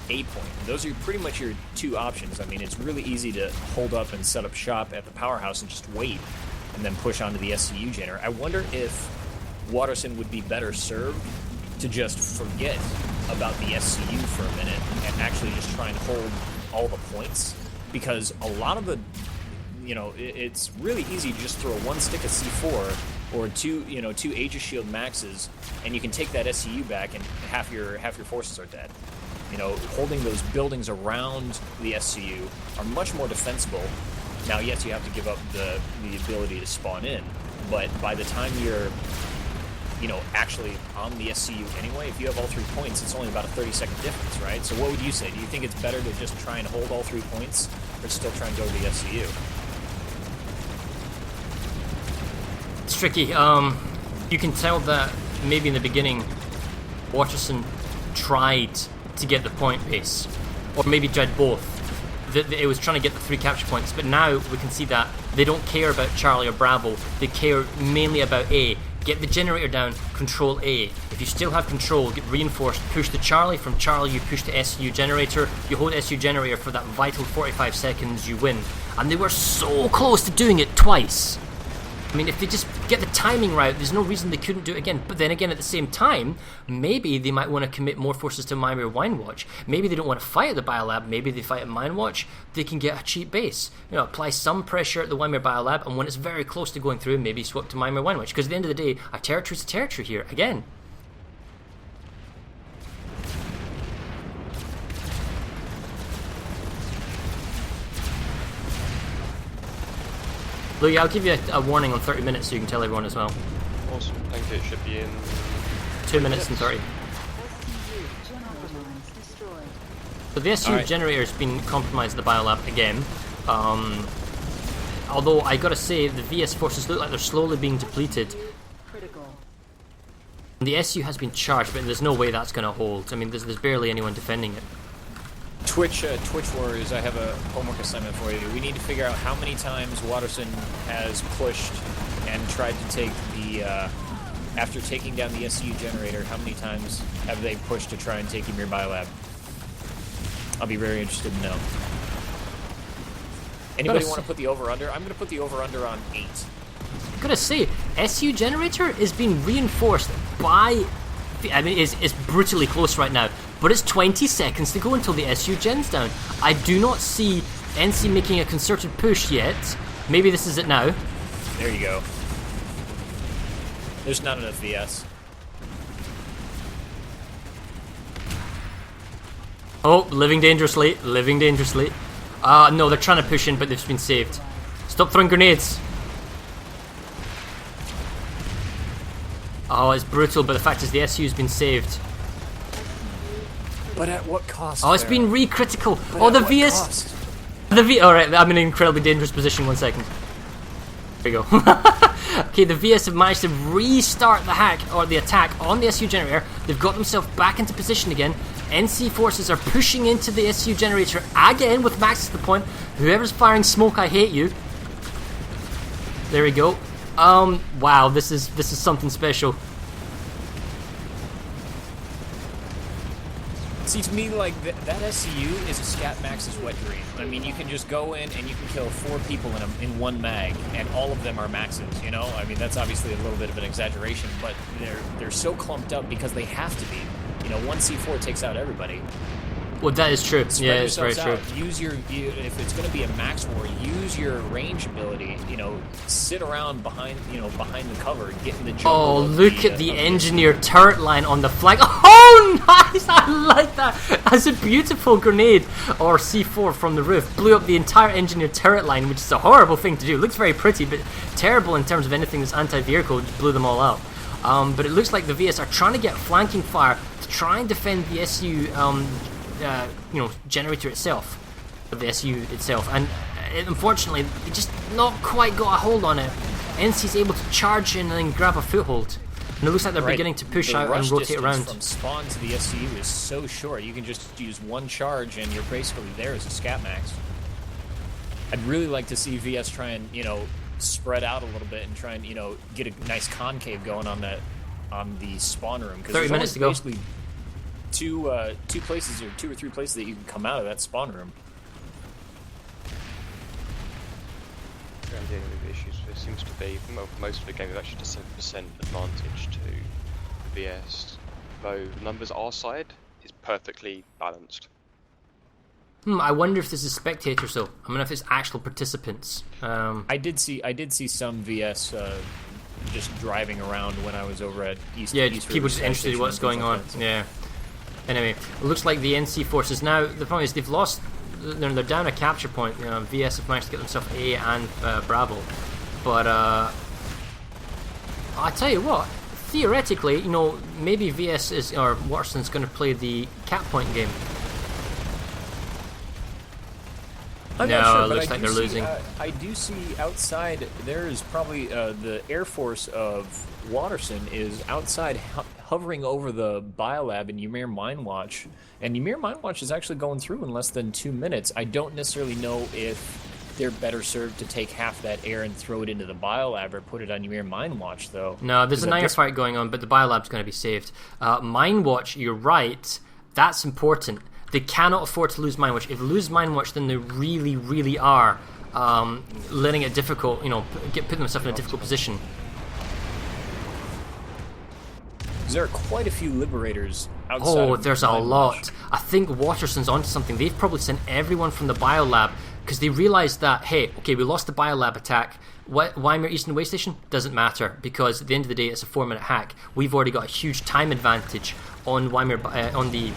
A point. And those are pretty much your 2 options. I mean, it's really easy to hold up and set up shop at the Powerhouse and just wait, and then push onto the SCU generator. I wonder if Waterson would be better served to just forget about the SCU for a minute and actually just try and hold all the points, because a lot of the, it's really easy to just throw 1 stick of C4 or 2 Aegis Shield maxes, and you can take that SCU back and half your forces are dead. Holding those buildings around the SCU are much more defensible. Now, yes, you have to give up the ability to spawn in, but by the time you're actually on the SCU anyway, if you have all 3 points, it's only about a 30-second difference, right? So what would you say? Do you think it's better to just try and hold all 3 points, or still try and go to the SCU? It's tricky. You can tell that maybe in the beginning, Waterson tried to get the point base, or maybe tried both. It was trying to get the 3 capture points, but now we can see that they don't care about Charlie or Bravo. They care mainly about A. Get the generator down, control A. If you still have control, get reinforced, push the Charlie. From Charlie, you push the SU generator. You hold SU generator for that vital 45 seconds, you win. And they were so close to doing it twice. I mean, if they just get the timing right, there's no reason they couldn't do it again. But then again, at the same time, maybe they might want to commit more forces to Waimir Mine Watch. Maybe they don't want to fight at the Biolab. Maybe they fight at Mine Watch. They can get a cheap base. Apply some pressure at the Waimir Biolab, and when it's very close to going through, maybe swap to Waimir Mine Watch. Because at the end of the day, a territory's a territory here. Again. Louis, I'll give you a warning on 30 minutes so you can tell everyone as well. Awesome, thank you. It should be in 2 minutes and 30. So the SU generator has been compromised at the Biolab again. Although I gotta say, the VS forces look like they're slowly being depleted. And the SU has been charged, but there's no way that's gonna hold. I mean, there's barely anyone defending it. Twitch Warriors, I have a homework assignment for you. We need to figure out how many times Waterson has pushed and tried to take the, after taking down the SCU generator, how many times have they pushed to try and take Esamir Biolab? I'll be very interested to know. Anybody want to put the over-under? I'm going to put the over-under on 8. I'm gonna say, SU generator is being reinforced by... I mean, it's brutally close right now, but it's 20 seconds to go until the SU gen's down. I do not see NC making a concerted push yet. Maybe this is it now. There you go. There's not enough VS. Oh, living dangerously, living dangerously. No, they're trying to push in, but they've been saved. Stop throwing grenades. Oh, it's brutal, but the fact is the SU's been saved. But at what cost? Oh, it's been re-critical. Oh, the VS... Cost? Alright, I'm in an incredibly dangerous position. 1 second. There we go. Okay, the VS have managed to restart the hack, or the attack, on the SU generator. They've got themselves back into position again. NC forces are pushing into the SU generator again with Max at the point. Whoever's firing smoke, I hate you. There we go. Wow, this is something special. See, to me, like, that SCU is a Scat Max's wet dream. I mean, you can just go in and you can kill 4 people in one mag, and all of them are maxes, you know? I mean, that's obviously a little bit of an exaggeration, but they're so clumped up because they have to be. You know, one C4 takes out everybody. Well, that is true. Spread Yeah, it's very true. Use if it's going to be a max war, use your range ability. You know, sit around behind the cover, get in the jungle. Oh, look at the engineer turret line on the flank. Oh, nice! I like that. That's a beautiful grenade or C4 from the roof. Blew up the entire engineer turret line, which is a horrible thing to do. It looks very pretty, but terrible in terms of anything that's anti-vehicle. Just blew them all out. But it looks like the VS are trying to get flanking fire to try and defend the SU. Generator itself, the SU itself, and unfortunately they just not quite got a hold on it. NC's able to charge in and then grab a foothold, and it looks like they're beginning to push out and rotate around. From spawn to the SCU is so short. You can just use one charge and you're basically there as a Scat Max. I'd really like to see VS try and spread out a little bit and try and get a nice concave going on the spawn room, because 30 minutes to go. Basically two places or 2 or 3 places that you can come out of that spawn room. I'm dealing with issues. There seems to be most of the game is actually just 7% advantage to the VS, though the numbers our side is perfectly balanced. I wonder if this is spectators though. I mean, if it's actual participants. I did see some VS just driving around when I was over at East. Yeah, East people just interested in what's going on. Yeah. Anyway, it looks like the NC forces now. The problem is they've lost. They're down a capture point. VS have managed to get themselves A and Bravo, but I tell you what. Theoretically, maybe VS or Waterson's going to play the cap point game. I'm no, not sure, it looks like they're losing. I do see outside, there is probably the Air Force of Waterson is outside hovering over the biolab in Ymir Mine Watch. And Ymir Mine Watch is actually going through in less than 2 minutes. I don't necessarily know if they're better served to take half that air and throw it into the biolab or put it on Ymir Mine Watch, though. No, there's a Nire fight going on, but the biolab's going to be saved. Mine Watch, you're right. That's important. They cannot afford to lose Mine Watch. If they lose Mine Watch, then they really, really are letting it difficult, putting themselves in a difficult position. There are quite a few liberators outside. Oh, of there's a Mine lot. Watch. I think Waterson's onto something. They've probably sent everyone from the biolab because they realised that, hey, okay, we lost the biolab attack. Weimar Eastern Way Station doesn't matter because at the end of the day, it's a 4-minute hack. We've already got a huge time advantage on Weimar, on the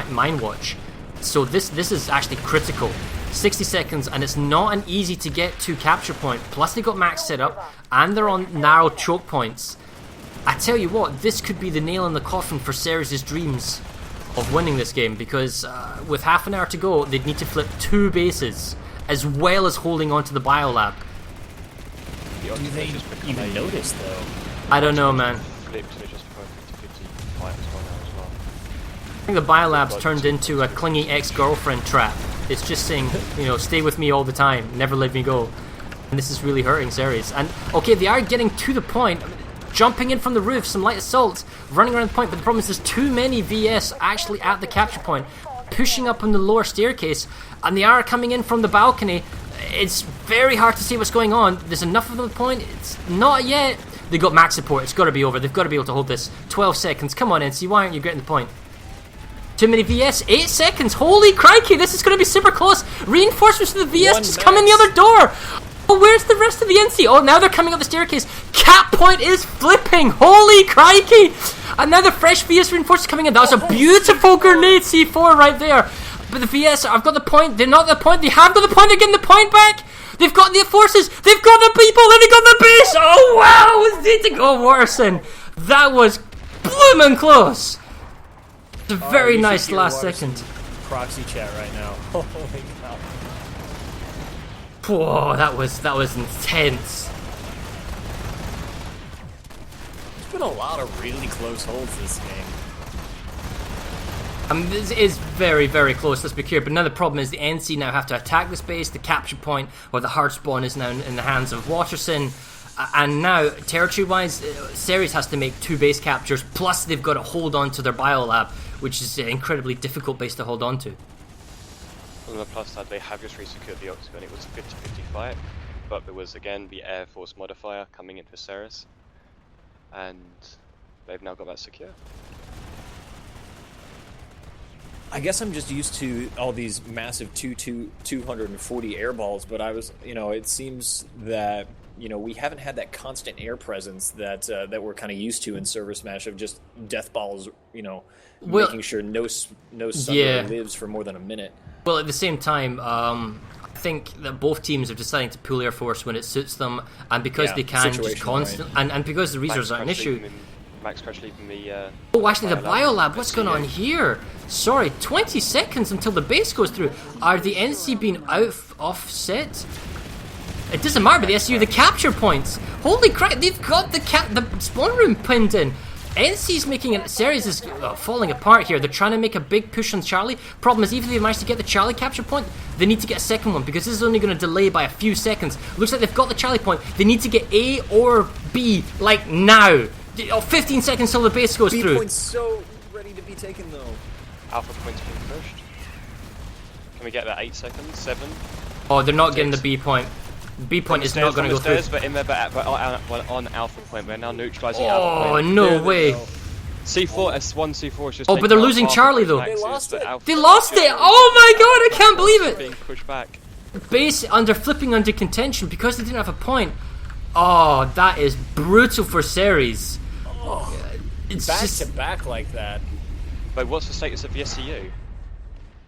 Mine Watch. So this is actually critical. 60 seconds, and it's not an easy to get to capture point. Plus they got max set up, and they're on narrow choke points. I tell you what, this could be the nail in the coffin for Ceres' dreams of winning this game, because with half an hour to go, they'd need to flip 2 bases, as well as holding on to the biolab. Do they even notice, though? I don't know, man. Flipped and it just perfect 50 fight as well now as well. I think the biolab's turned into a clingy ex-girlfriend trap. It's just saying, stay with me all the time, never let me go. And this is really hurting Ceres. And, okay, they are getting to the point. Jumping in from the roof, some light assault, running around the point, but the problem is there's too many VS actually at the capture point, pushing up on the lower staircase, and they are coming in from the balcony. It's very hard to see what's going on. There's enough of them at the point. It's not yet. They got max support. It's got to be over. They've got to be able to hold this. 12 seconds. Come on, NC. Why aren't you getting the point? Too many VS. 8 seconds. Holy crikey. This is going to be super close. Reinforcements to the VS just come in the other door. Oh, where's the rest of the NC? Oh, now they're coming up the staircase. Cap point is flipping. Holy crikey. Another fresh VS reinforcements coming in. That was a beautiful grenade C4 right there. But the VS, I've got the point. They're not the point. They have got the point. They're getting the point back. They've got the forces. They've got the people. And they've got the base. Oh, wow. It's need to go, Waterson. That was bloomin' close. It's a very nice last second. Proxy chat right now. Holy cow. Whoa, that was intense. been a lot of really close holds this game. This is very, very close, let's be clear. But now the problem is the NC now have to attack this base. The capture point, or the hard spawn, is now in the hands of Waterson. And now, territory-wise, Ceres has to make 2 base captures, plus they've got to hold on to their biolab, which is an incredibly difficult base to hold on to. On the plus side, they have just re-secured the Octagon. It was a 50-50 fight, but there was again the Air Force modifier coming into Ceres, and they've now got that secure. I guess I'm just used to all these massive 240 air balls, but I was, it seems that we haven't had that constant air presence that we're kind of used to in ServerSmash of just death balls, making sure no Sunder lives for more than a minute. Well, at the same time, I think that both teams are deciding to pull Air Force when it suits them, and because they can just constant, right. and because the resources are an issue. Max Crash leaving the. Oh, actually, the biolab. What's going on here? Sorry, 20 seconds until the base goes through. Are the NC being offset? It doesn't matter, but the SU, the capture points. Holy crap, they've got the spawn room pinned in. NC's making it. Ceres is falling apart here. They're trying to make a big push on Charlie. Problem is, even if they manage to get the Charlie capture point, they need to get a second one because this is only going to delay by a few seconds. Looks like they've got the Charlie point. They need to get A or B, like now. 15 seconds till the base goes through. B point's so ready to be taken though. Alpha point's being pushed. Can we get that 8 seconds? 7? Oh, they're not getting the B point. B point is not going to go through. But in there, but on Alpha point, we're now neutralizing Alpha point. Oh, no way. C4, S1, C4 is just. Oh, but they're losing Charlie though. They lost it. They lost it. Oh my god, I can't believe it. Being pushed back. Base flipping under contention because they didn't have a point. Oh, that is brutal for Ceres. Oh, it's back just to back like that. But what's the status of the SCU?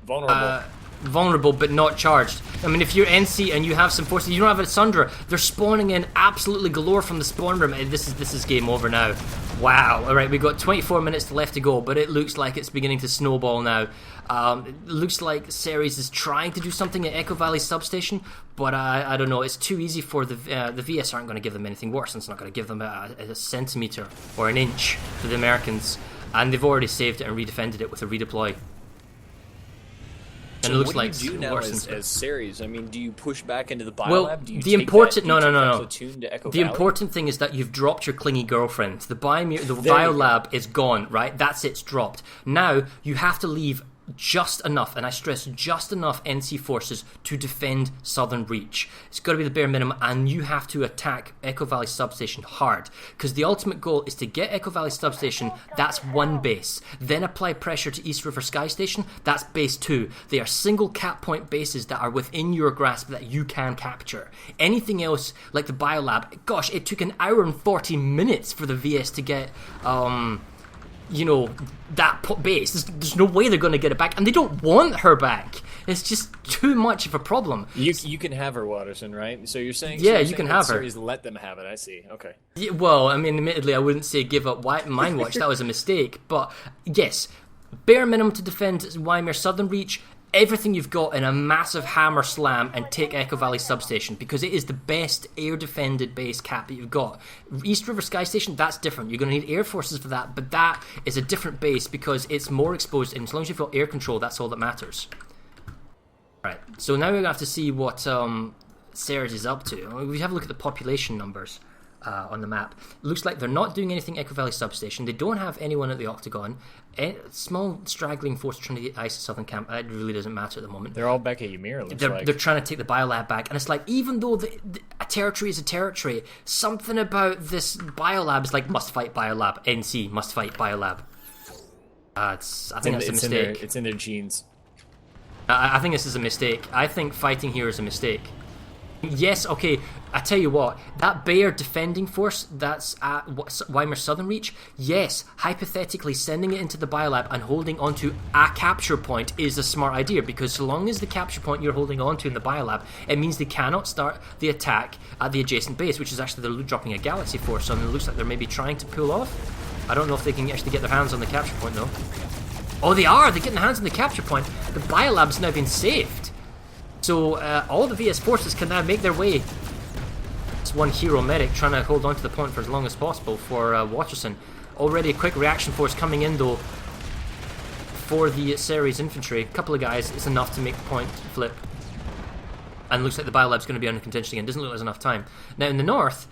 Vulnerable. Vulnerable but not charged. I mean, if you're NC and you have some forces, you don't have a Sundra. They're spawning in absolutely galore from the spawn room. This is game over now. Wow. All right, we've got 24 minutes left to go, but it looks like it's beginning to snowball now. It looks like Ceres is trying to do something at Echo Valley substation, but I don't know. It's too easy for the VS aren't going to give them anything worse. It's not going to give them a centimeter or an inch to the Americans, and they've already saved it and redefended it with a redeploy. And so it looks what like do you do now as Ceres? I mean, do you push back into the biolab? Well, do you the important no. To Echo The Valley? important thing is that you've dropped your clingy girlfriend. The biolab is gone, right? That's it's dropped. Now you have to leave just enough, and I stress just enough NC forces to defend Southern Reach. It's got to be the bare minimum, and you have to attack Echo Valley Substation hard, because the ultimate goal is to get Echo Valley Substation. That's one base. Then apply pressure to East River Sky Station. That's base 2. They are single cap point bases that are within your grasp that you can capture. Anything else, like the biolab, gosh, it took an hour and 40 minutes for the VS to get that base. There's no way they're going to get it back, and they don't want her back. It's just too much of a problem. You can have her, Waterson, right? So you're saying you can have her. Series let them have it. I see. Okay. Yeah, well, I mean, admittedly, I wouldn't say give up Mine Watch. That was a mistake. But yes, bare minimum to defend Waimir Southern Reach. Everything you've got in a massive hammer slam and take Echo Valley Substation, because it is the best air defended base cap that you've got. East River Sky Station, that's different. You're going to need air forces for that, but that is a different base because it's more exposed, and as long as you've got air control, that's all that matters. Right, so now we're going to have to see what Ceres is up to. We have a look at the population numbers on the map. It looks like they're not doing anything Echo Valley Substation. They don't have anyone at the Octagon. Small straggling force trying to ice the southern camp. It really doesn't matter at the moment. They're all back at Ymir, They're trying to take the biolab back, and it's like, even though a territory is a territory, something about this biolab is like, must fight biolab, NC must fight biolab. I think that's a mistake. It's in their genes. I think this is a mistake. I think fighting here is a mistake. Yes, okay, I tell you what, that Bayer defending force that's at Waimir Southern Reach, yes, hypothetically sending it into the biolab and holding onto a capture point is a smart idea, because so long as the capture point you're holding onto in the biolab, it means they cannot start the attack at the adjacent base, which is actually they're dropping a galaxy force on, and it looks like they're maybe trying to pull off. I don't know if they can actually get their hands on the capture point though. Oh, they are! They're getting their hands on the capture point. The biolab's now been saved. So all the VS forces can now make their way It's one hero medic trying to hold on to the point for as long as possible for Waterson. Already a quick reaction force coming in though for the Ceres infantry. A couple of guys is enough to make the point flip. And looks like the biolab's going to be under contention again. Doesn't look like there's enough time. Now in the north,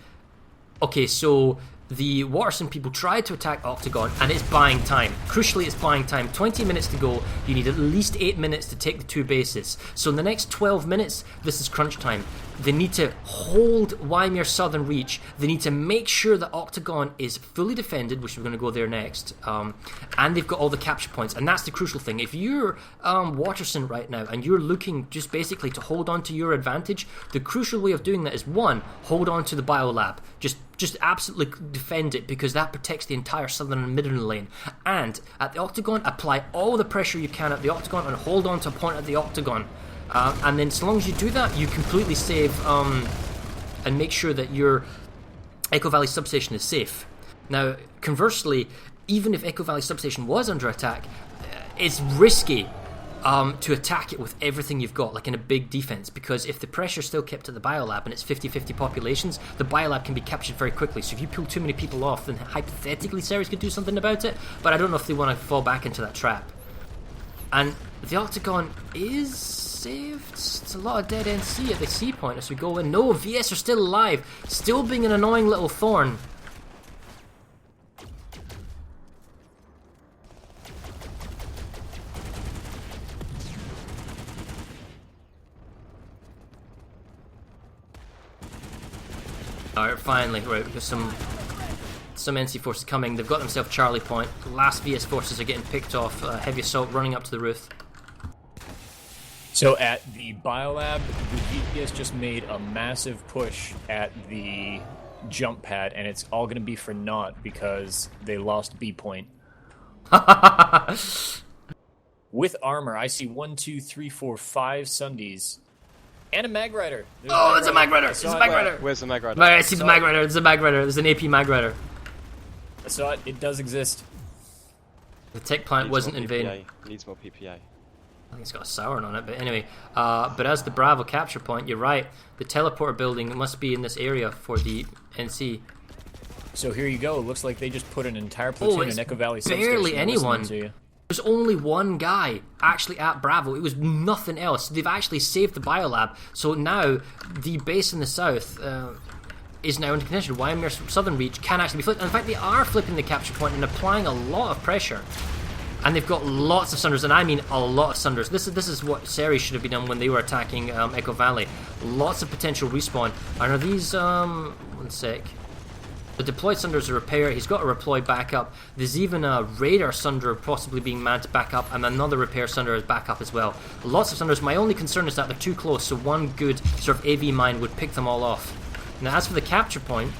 okay, so the Waterson people tried to attack Octagon, and it's buying time. Crucially, it's buying time. 20 minutes to go. You need at least 8 minutes to take the 2 bases. So in the next 12 minutes, this is crunch time. They need to hold Waimir Southern Reach. They need to make sure that Octagon is fully defended, which we're going to go there next. And they've got all the capture points, and that's the crucial thing. If you're Waterson right now, and you're looking just basically to hold on to your advantage, the crucial way of doing that is, one, hold on to the biolab. Just absolutely defend it, because that protects the entire southern and midland lane. And at the Octagon, apply all the pressure you can at the Octagon and hold on to a point at the Octagon. And then so long as you do that, you completely save and make sure that your Echo Valley substation is safe. Now, conversely, even if Echo Valley substation was under attack, it's risky to attack it with everything you've got, like in a big defense, because if the pressure's still kept at the biolab and it's 50-50 populations, the biolab can be captured very quickly. So if you pull too many people off, then hypothetically Ceres could do something about it, but I don't know if they want to fall back into that trap. And the Octagon is saved. It's a lot of dead NC at the C point as we go in. No, VS are still alive, still being an annoying little thorn. Alright, finally, right, we've got some NC forces coming. They've got themselves Charlie Point. The last VS forces are getting picked off. Heavy assault running up to the roof. So at the biolab, the VS just made a massive push at the jump pad, and it's all going to be for naught because they lost B point. With armor, I see 1, 2, 3, 4, 5 Sundays. And a Mag Rider. It's a Mag Rider. It's a Mag Rider. Where's the Mag Rider? I see the Mag Rider. There's a Mag Rider. There's an AP Mag Rider. I saw it. It does exist. The tech plant wasn't in vain. Needs more PPA. I think it's got a Sauron on it, but anyway. But as the Bravo capture point, you're right. The teleporter building must be in this area for the NC. So here you go. It looks like they just put an entire platoon in Echo Valley substation. Barely anyone. There's only one guy actually at Bravo. It was nothing else. They've actually saved the biolab. So now the base in the south is now in contention. Waimir Southern Reach can actually be flipped. In fact, they are flipping the capture point and applying a lot of pressure. And they've got lots of Sunders, and I mean a lot of Sunders. This is what Ceres should have been done when they were attacking Echo Valley. Lots of potential respawn. And are these... one sec. The deployed Sunder's a repair. He's got a deploy backup. There's even a radar Sunder possibly being manned to back up, and another repair Sunder is back up as well. Lots of Sunders. My only concern is that they're too close, so one good sort of AV mine would pick them all off. Now, as for the capture point,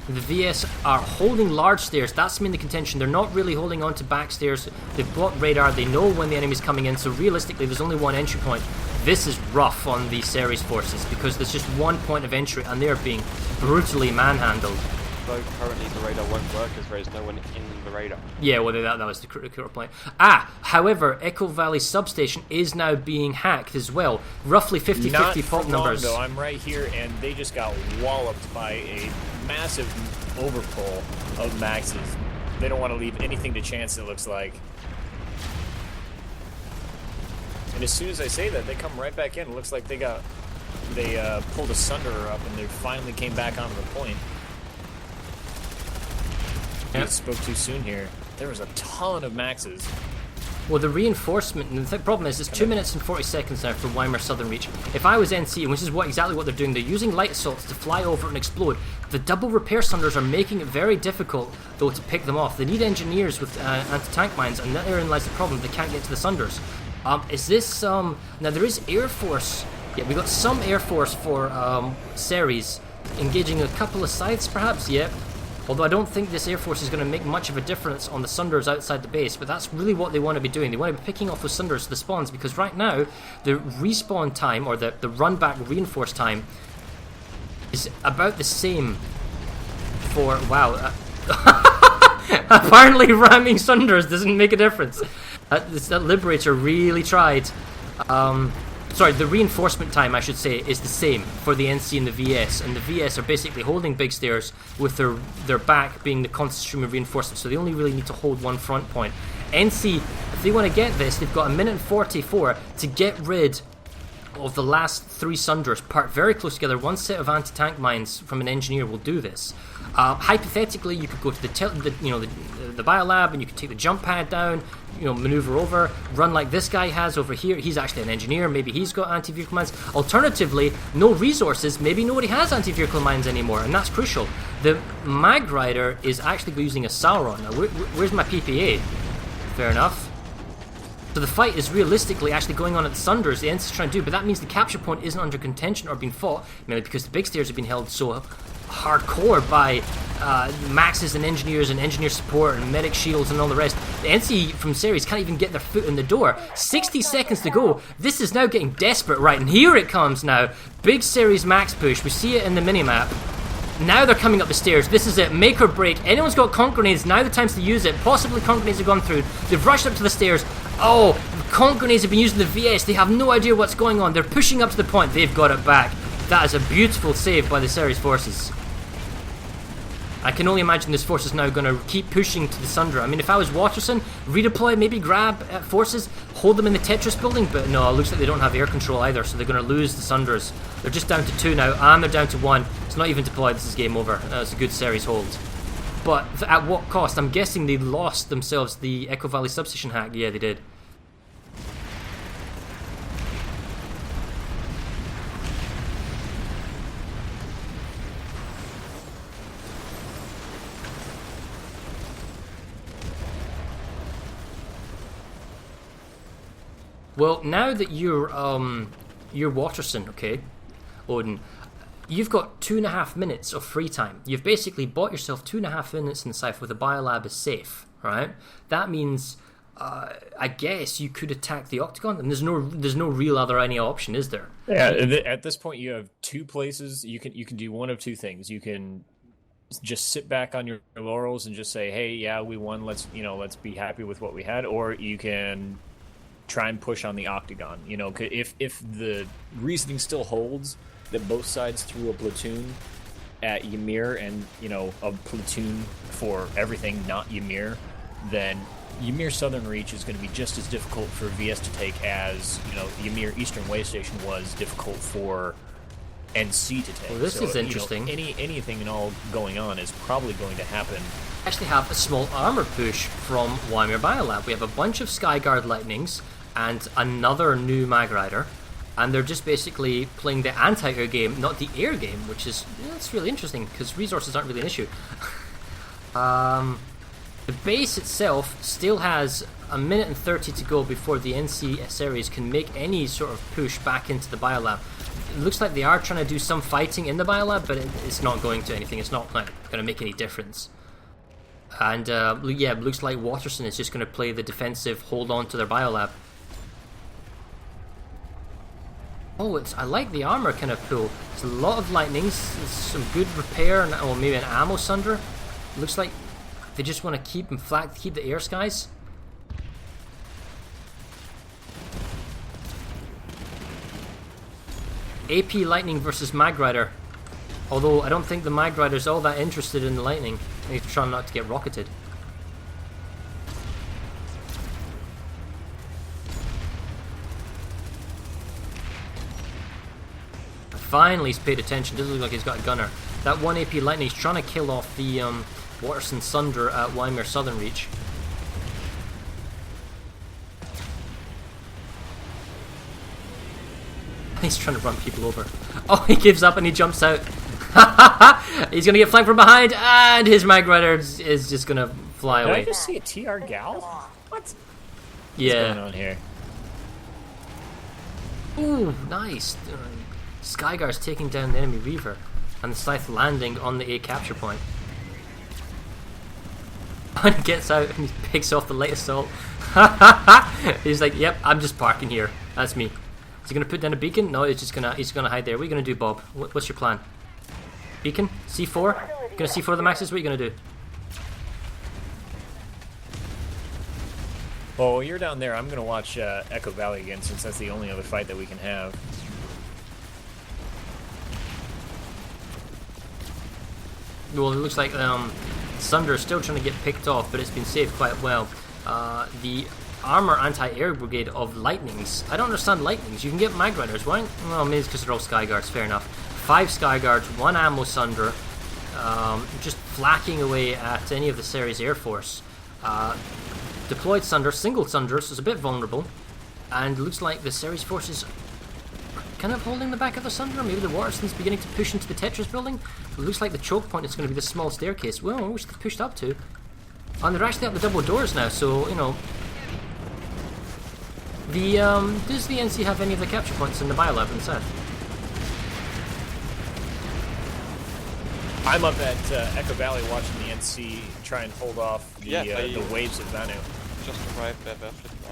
the VS are holding large stairs. That's mainly contention. They're not really holding on to back stairs. They've got radar. They know when the enemy's coming in, so realistically, there's only one entry point. This is rough on the Ceres forces because there's just one point of entry and they're being brutally manhandled. So currently the radar won't work as there is no one in the radar. Yeah, well that was the critical point. However, Echo Valley substation is now being hacked as well. Roughly 50-50 pop numbers. Though. I'm right here and they just got walloped by a massive overpull of maxes. They don't want to leave anything to chance, it looks like. And as soon as I say that, they come right back in. It looks like they pulled a Sunderer up and they finally came back onto the point. Yep. I spoke too soon here. There was a ton of maxes. Well, the reinforcement, and the problem is it's 2 minutes and 40 seconds now for Waimir Southern Reach. If I was NC, which is exactly what they're doing, they're using light assaults to fly over and explode. The double repair Sunders are making it very difficult, though, to pick them off. They need engineers with anti-tank mines, and therein lies the problem. They can't get to the Sunders. Is this, now there is Air Force. Yeah, we got some Air Force for Ceres, engaging a couple of sites perhaps, yeah. Although I don't think this Air Force is going to make much of a difference on the Sunders outside the base, but that's really what they want to be doing. They want to be picking off those Sunders to the spawns, because right now, the respawn time, or the run-back reinforce time, is about the same for, wow. Apparently ramming Sunders doesn't make a difference. That Liberator really tried. sorry, the reinforcement time, I should say, is the same for the NC and the VS, and the VS are basically holding big stairs with their back being the constant stream of reinforcement, so they only really need to hold one front point. NC, if they want to get this, they've got a minute and 44 to get rid of the last 3 Sunders, parked very close together. One set of anti-tank mines from an engineer will do this. Hypothetically, you could go to the biolab and you could take the jump pad down, maneuver over, run like this guy has over here. He's actually an engineer, maybe he's got anti-vehicle mines. Alternatively, no resources, maybe nobody has anti-vehicle mines anymore, and that's crucial. The Mag Rider is actually using a Sauron. Now, where's my PPA? Fair enough. So the fight is realistically actually going on at the Sunders, the NC's trying to do, but that means the capture point isn't under contention or being fought, mainly because the big stairs have been held so hardcore by Maxes and engineer support and medic shields and all the rest. The NC from Ceres can't even get their foot in the door. 60 seconds to go. This is now getting desperate, right? And here it comes now. Big Ceres max push. We see it in the minimap. Now they're coming up the stairs. This is it. Make or break. Anyone's got conch grenades, now the time's to use it. Possibly conch grenades have gone through. They've rushed up to the stairs. Oh, conch grenades have been used in the VS. They have no idea what's going on. They're pushing up to the point. They've got it back. That is a beautiful save by the Ceres forces. I can only imagine this force is now going to keep pushing to the Sunder. I mean, if I was Waterson, redeploy, maybe grab forces, hold them in the Tetris building, but no, it looks like they don't have air control either, so they're going to lose the Sunders. They're just down to 2 now, and they're down to 1. It's not even deployed, this is game over. It's a good Ceres hold. But at what cost? I'm guessing they lost themselves the Echo Valley substation hack. Yeah, they did. Well, now that you're Waterson, okay, Odin, you've got 2.5 minutes of free time. You've basically bought yourself 2.5 minutes in the Scythe where the biolab is safe, right? That means, I guess you could attack the Octagon, and there's no real other any option, is there? Yeah, at this point you have 2 places. You can do one of 2 things. You can just sit back on your laurels and just say, hey, yeah, we won. Let's be happy with what we had, or you can try and push on the Octagon. If the reasoning still holds that both sides threw a platoon at Ymir and a platoon for everything not Ymir, then Ymir Southern Reach is going to be just as difficult for VS to take as Ymir Eastern Way Station was difficult for NC to take. Well, this is interesting. Anything and all going on is probably going to happen. Actually have a small armor push from Ymir Biolab. We have a bunch of Skyguard Lightnings and another new Mag Rider, and they're just basically playing the anti-air game, not the air game, which is that's really interesting because resources aren't really an issue. The base itself still has a minute and 30 to go before the NC Ceres can make any sort of push back into the biolab. It looks like they are trying to do some fighting in the biolab, but it's not going to anything. It's not going to make any difference. And yeah, it looks like Waterson is just going to play the defensive, hold on to their biolab. Oh, I like the armor kind of pull. It's a lot of lightnings, some good repair, or maybe an ammo sunder. Looks like they just want to keep them flat, keep the air skies. AP Lightning versus Mag Rider. Although I don't think the Mag Rider's all that interested in the Lightning. He's trying not to get rocketed. Finally, he's paid attention. Doesn't look like he's got a gunner. That 1 AP Lightning is trying to kill off the Waterson Sunder at Ymir Southern Reach. He's trying to run people over. Oh, he gives up and he jumps out. He's going to get flanked from behind, and his Mag Rider is just going to fly away. Did I just see a TR Gal? What? Yeah. What's going on here? Ooh, nice. Skyguard's taking down the enemy Reaver, and the Scythe landing on the A capture point. And he gets out and he picks off the light assault. He's like, yep, I'm just parking here. That's me. Is he going to put down a beacon? No, he's gonna hide there. What are you going to do, Bob? What's your plan? Beacon? C4? Going to C4 the Maxes? What are you going to do? Well, while you're down there, I'm going to watch Echo Valley again, since that's the only other fight that we can have. Well, it looks like Sunder is still trying to get picked off, but it's been saved quite well. The armor anti-air brigade of lightnings. I don't understand lightnings. You can get mag runners. Why? Well, maybe it's because they're all skyguards. Fair enough. 5 skyguards, 1 ammo Sunder, just flacking away at any of the Ceres Air Force. Deployed Sunder, single Sunder, so it's a bit vulnerable. And it looks like the Ceres forces are kind of holding the back of the Sunder. Maybe the Waterson's beginning to push into the Tetris building. It looks like the choke point is going to be the small staircase. Well, I wish they pushed up to. And they're actually at the double doors now, so, you know. Does the NC have any of the capture points in the biolab inside? I'm up at Echo Valley watching the NC try and hold off the waves of Vanu. Just arrived there, they're flipping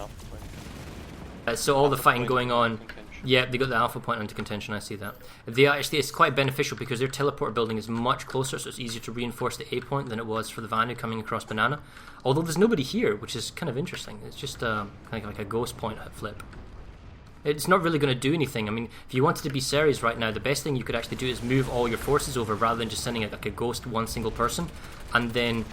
out. So all the fighting going on. Yeah, they got the alpha point under contention, I see that. It's quite beneficial because their teleport building is much closer, so it's easier to reinforce the A point than it was for the Vanu coming across Banana. Although there's nobody here, which is kind of interesting. It's just kind of like a ghost point flip. It's not really going to do anything. I mean, if you wanted to be Ceres right now, the best thing you could actually do is move all your forces over rather than just sending like a ghost one single person and then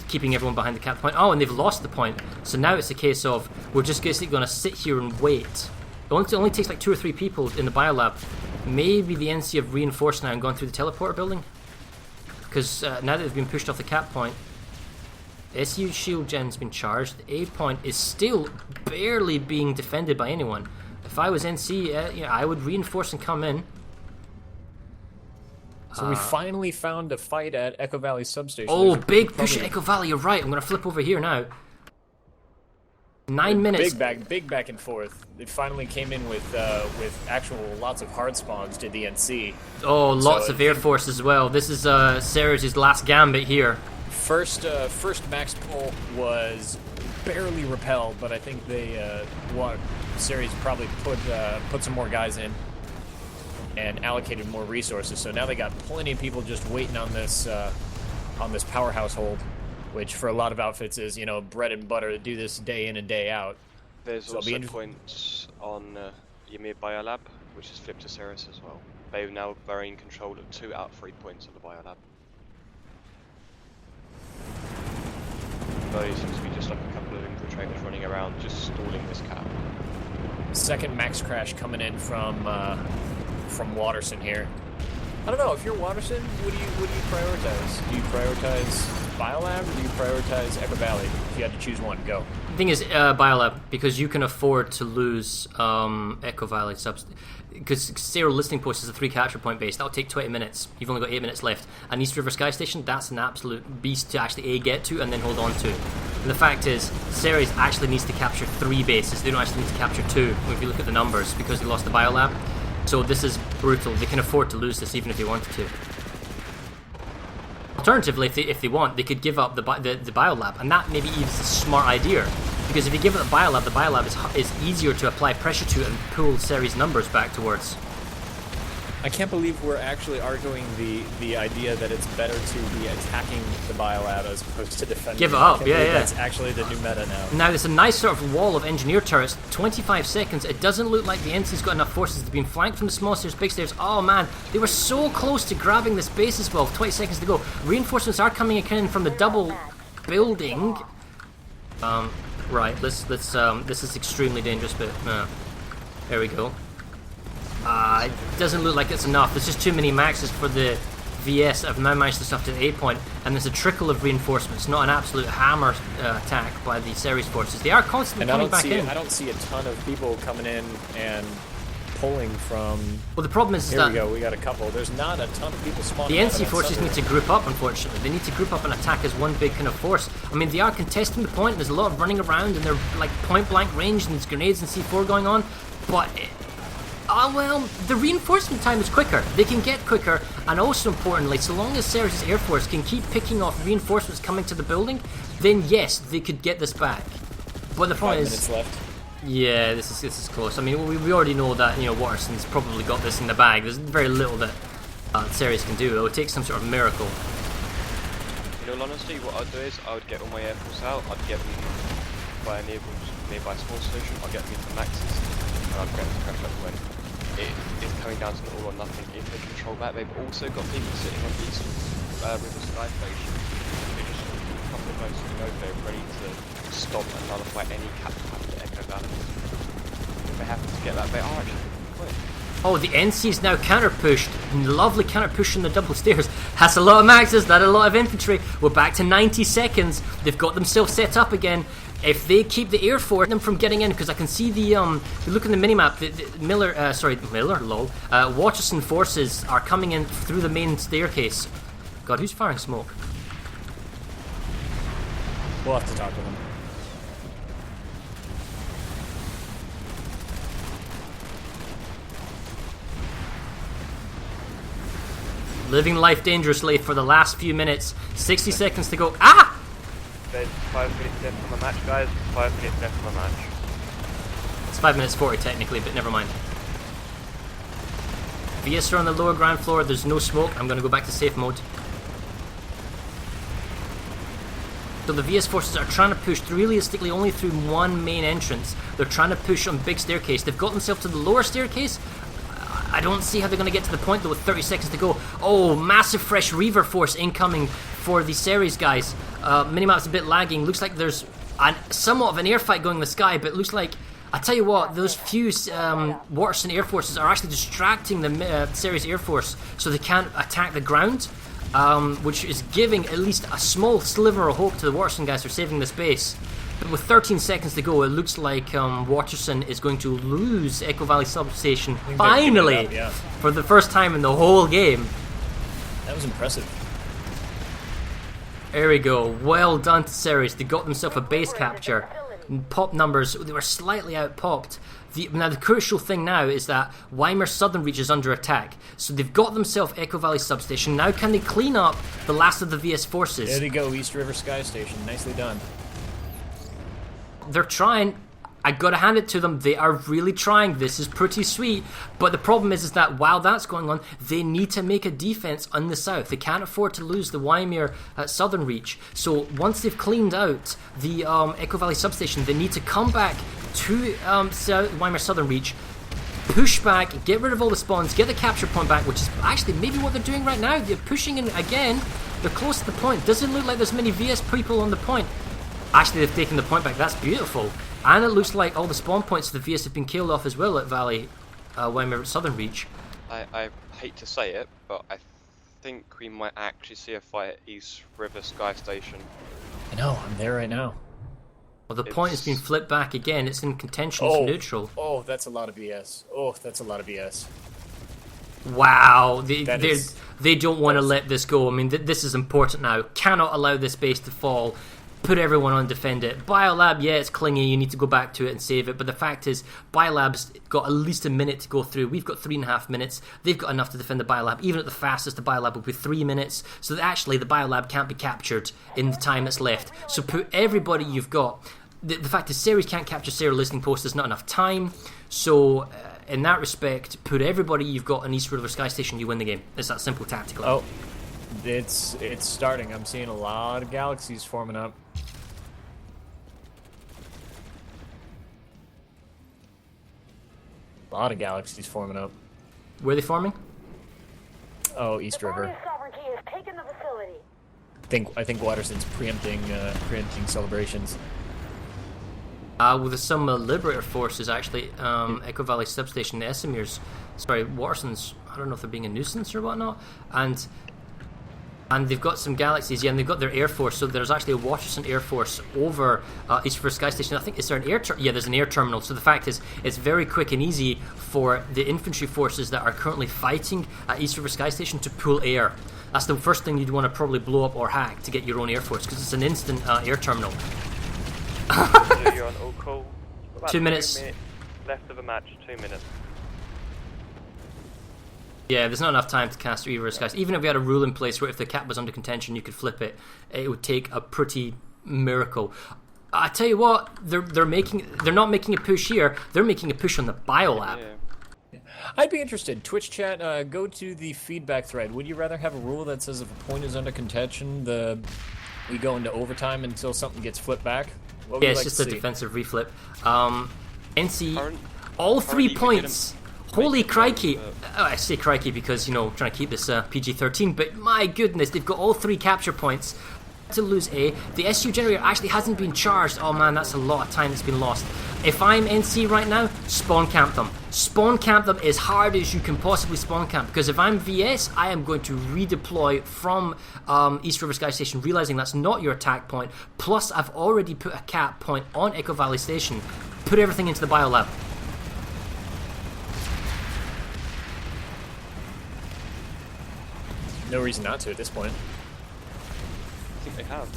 keeping everyone behind the cap point. Oh, and they've lost the point. So now it's a case of we're just basically going to sit here and wait. It only takes like 2 or 3 people in the biolab. Maybe the NC have reinforced now and gone through the teleporter building. Because now that they've been pushed off the cap point, SU shield gen's been charged. The A point is still barely being defended by anyone. If I was NC, I would reinforce and come in. So we finally found a fight at Echo Valley substation. Oh, big push at Echo Valley, you're right. I'm going to flip over here now. 9 minutes. Big back and forth. They finally came in with actual lots of hard spawns to the NC. Oh, lots of Air Force as well. This is Ceres' last gambit here. First max pull was barely repelled, but I think Ceres probably put some more guys in and allocated more resources. So now they got plenty of people just waiting on this powerhouse hold, which for a lot of outfits is, you know, bread and butter to do this day in and day out. There's also points on Esamir Biolab, which is flipped to Ceres as well. They now are in control of 2 out of 3 points of the Biolab. Though it seems to be just like a couple of infiltrators running around, just stalling this cap. Second max crash coming in from Waterson here. I don't know, if you're Waterson, what do you prioritize? Do you prioritize Biolab or do you prioritize Echo Valley? If you had to choose one, go. The thing is, Biolab, because you can afford to lose Echo Valley because Ceres listening post is a 3 capture point base. That'll take 20 minutes. You've only got 8 minutes left. And East River Sky Station, that's an absolute beast to actually get to and then hold on to. And the fact is, Ceres actually needs to capture 3 bases. They don't actually need to capture 2 if you look at the numbers because they lost the Biolab. So this is brutal. They can afford to lose this even if they wanted to. Alternatively, if they want, they could give up the biolab, and that maybe is a smart idea. Because if you give it the biolab is easier to apply pressure to and pull Ceres numbers back towards. I can't believe we're actually arguing the idea that it's better to be attacking the biolab as opposed to defending. Give it up, yeah. That's actually the new meta now. Now there's a nice sort of wall of engineer turrets. 25 seconds. It doesn't look like the NC's got enough forces. They've been flanked from the small stairs, big stairs. Oh man, they were so close to grabbing this base as well. 20 seconds to go. Reinforcements are coming in from the double building. Right. This is extremely dangerous, but there we go. It doesn't look like it's enough. There's just too many maxes for the VS that have now managed to stuff to the A point, and there's a trickle of reinforcements, not an absolute hammer attack by the Ceres forces. They are constantly coming back in. I don't see a ton of people coming in and pulling from... Well, the problem is that... Here we go, we got a couple. There's not a ton of people spawning. The NC forces need to group up, unfortunately. They need to group up and attack as one big kind of force. I mean, they are contesting the point, and there's a lot of running around, and they're like point-blank range, and there's grenades and C4 going on, but... well, the reinforcement time is quicker. They can get quicker, and also importantly, so long as Ceres' Air Force can keep picking off reinforcements coming to the building, then yes, they could get this back. But the point is... 5 minutes left. Yeah, this is close. I mean, we already know that, you know, Waterson's probably got this in the bag. There's very little that Ceres can do. It would take some sort of miracle. In all honesty, what I'd do is I would get all my Air Force out, I'd get them by a nearby small solution, I'll get them into maxes, and I'll get them to crash at the win. It is coming down to an all or nothing if they control that. They've also got people sitting on East River Sky Station. They're just a couple of boats sitting over there ready to stop and nullify any cap happen to Echo Valley. If they happen to get that, they are actually quick. Oh, the NC's now counter-pushed. Lovely counter-push on the double stairs. That's a lot of maxes, that's a lot of infantry. We're back to 90 seconds. They've got themselves set up again. If they keep the Air Force them from getting in, because I can see the if you look in the minimap, the Waterson forces are coming in through the main staircase. God, who's firing smoke? We'll have to talk to them. Living life dangerously for the last few minutes. 60 seconds to go. Ah! There's 5 minutes left on the match, guys. 5 minutes left on the match. It's 5 minutes 40 technically, but never mind. VS are on the lower ground floor. There's no smoke. I'm going to go back to safe mode. So the VS forces are trying to push realistically only through one main entrance. They're trying to push on big staircase. They've got themselves to the lower staircase. I don't see how they're going to get to the point though with 30 seconds to go. Oh, massive fresh Reaver force incoming for the Ceres guys. Minimap's a bit lagging. Looks like there's somewhat of an air fight going in the sky, but it looks like, I tell you what, those few Waterson Air Forces are actually distracting the Ceres Air Force so they can't attack the ground, which is giving at least a small sliver of hope to the Waterson guys for saving this base. But with 13 seconds to go, it looks like Waterson is going to lose Echo Valley Substation finally, for the first time in the whole game. That was impressive. There we go. Well done to Ceres. They got themselves a base capture. Pop numbers, they were slightly out popped. Now the crucial thing now is that Weimar Southern Reach is under attack. So they've got themselves Echo Valley Substation. Now can they clean up the last of the VS forces? There they go, East River Sky Station. Nicely done. They're trying. I gotta hand it to them. They are really trying. This is pretty sweet. But the problem is that while that's going on, they need to make a defense on the south. They can't afford to lose the Waimir Southern Reach. So once they've cleaned out the Echo Valley Substation, they need to come back to Waimir Southern Reach, push back, get rid of all the spawns, get the capture point back, which is actually maybe what they're doing right now. They're pushing in again. They're close to the point. Doesn't look like there's many VS people on the point. Actually, they've taken the point back. That's beautiful. And it looks like all the spawn points of the VS have been killed off as well at Weimar Southern Reach. I hate to say it, but I think we might actually see a fight at East River Sky Station. I know, I'm there right now. Well, the point has been flipped back again. It's in contention to neutral. Oh, that's a lot of BS. Oh, that's a lot of BS. Wow, they don't want to let this go. I mean, this is important now. Cannot allow this base to fall. Put everyone on, defend it. Biolab, yeah, it's clingy, you need to go back to it and save it, but the fact is, Biolab's got at least a minute to go through. We've got 3.5 minutes. They've got enough to defend the Biolab. Even at the fastest, the Biolab will be 3 minutes, so that actually the Biolab can't be captured in the time that's left. So put everybody you've got. The fact is, Ceres can't capture Ceres listening post, there's not enough time, so in that respect, put everybody you've got in East River Sky Station, you win the game. It's that simple tactically. Oh, it's starting. I'm seeing a lot of galaxies forming up. A lot of galaxies forming up. Where are they forming? Oh, East River. I think Waterson's preempting celebrations. Well, there's some Liberator forces actually. Echo Valley Substation, the Esamir's. Sorry, Waterson's. I don't know if they're being a nuisance or whatnot. And they've got some galaxies, yeah, and they've got their air force. So there's actually a Waterson air force over East River Sky Station. I think, is there an air yeah, there's an air terminal. So the fact is, it's very quick and easy for the infantry forces that are currently fighting at East River Sky Station to pull air. That's the first thing you'd want to probably blow up or hack to get your own air force, because it's an instant air terminal. So you're on all call. 2 minutes. 2 minutes left of the match. 2 minutes. Yeah, there's not enough time to cast Reaver Skies. Even if we had a rule in place where if the cap was under contention, you could flip it, it would take a pretty miracle. I tell you what, they're not making a push here. They're making a push on the Biolab. Yeah. I'd be interested. Twitch chat, go to the feedback thread. Would you rather have a rule that says if a point is under contention, we go into overtime until something gets flipped back? What would Yeah, you it's like just to a see? defensive reflip. NC, Current- all 3 currently we points. didn't Holy make it crikey! known, I say crikey because, you know, trying to keep this PG-13, but my goodness, they've got all 3 capture points to lose A. The SU generator actually hasn't been charged. Oh man, that's a lot of time that's been lost. If I'm NC right now, spawn camp them. Spawn camp them as hard as you can possibly spawn camp, because if I'm VS, I am going to redeploy from East River Sky Station, realizing that's not your attack point. Plus, I've already put a cap point on Echo Valley Station. Put everything into the biolab. No reason not to at this point. I think they have.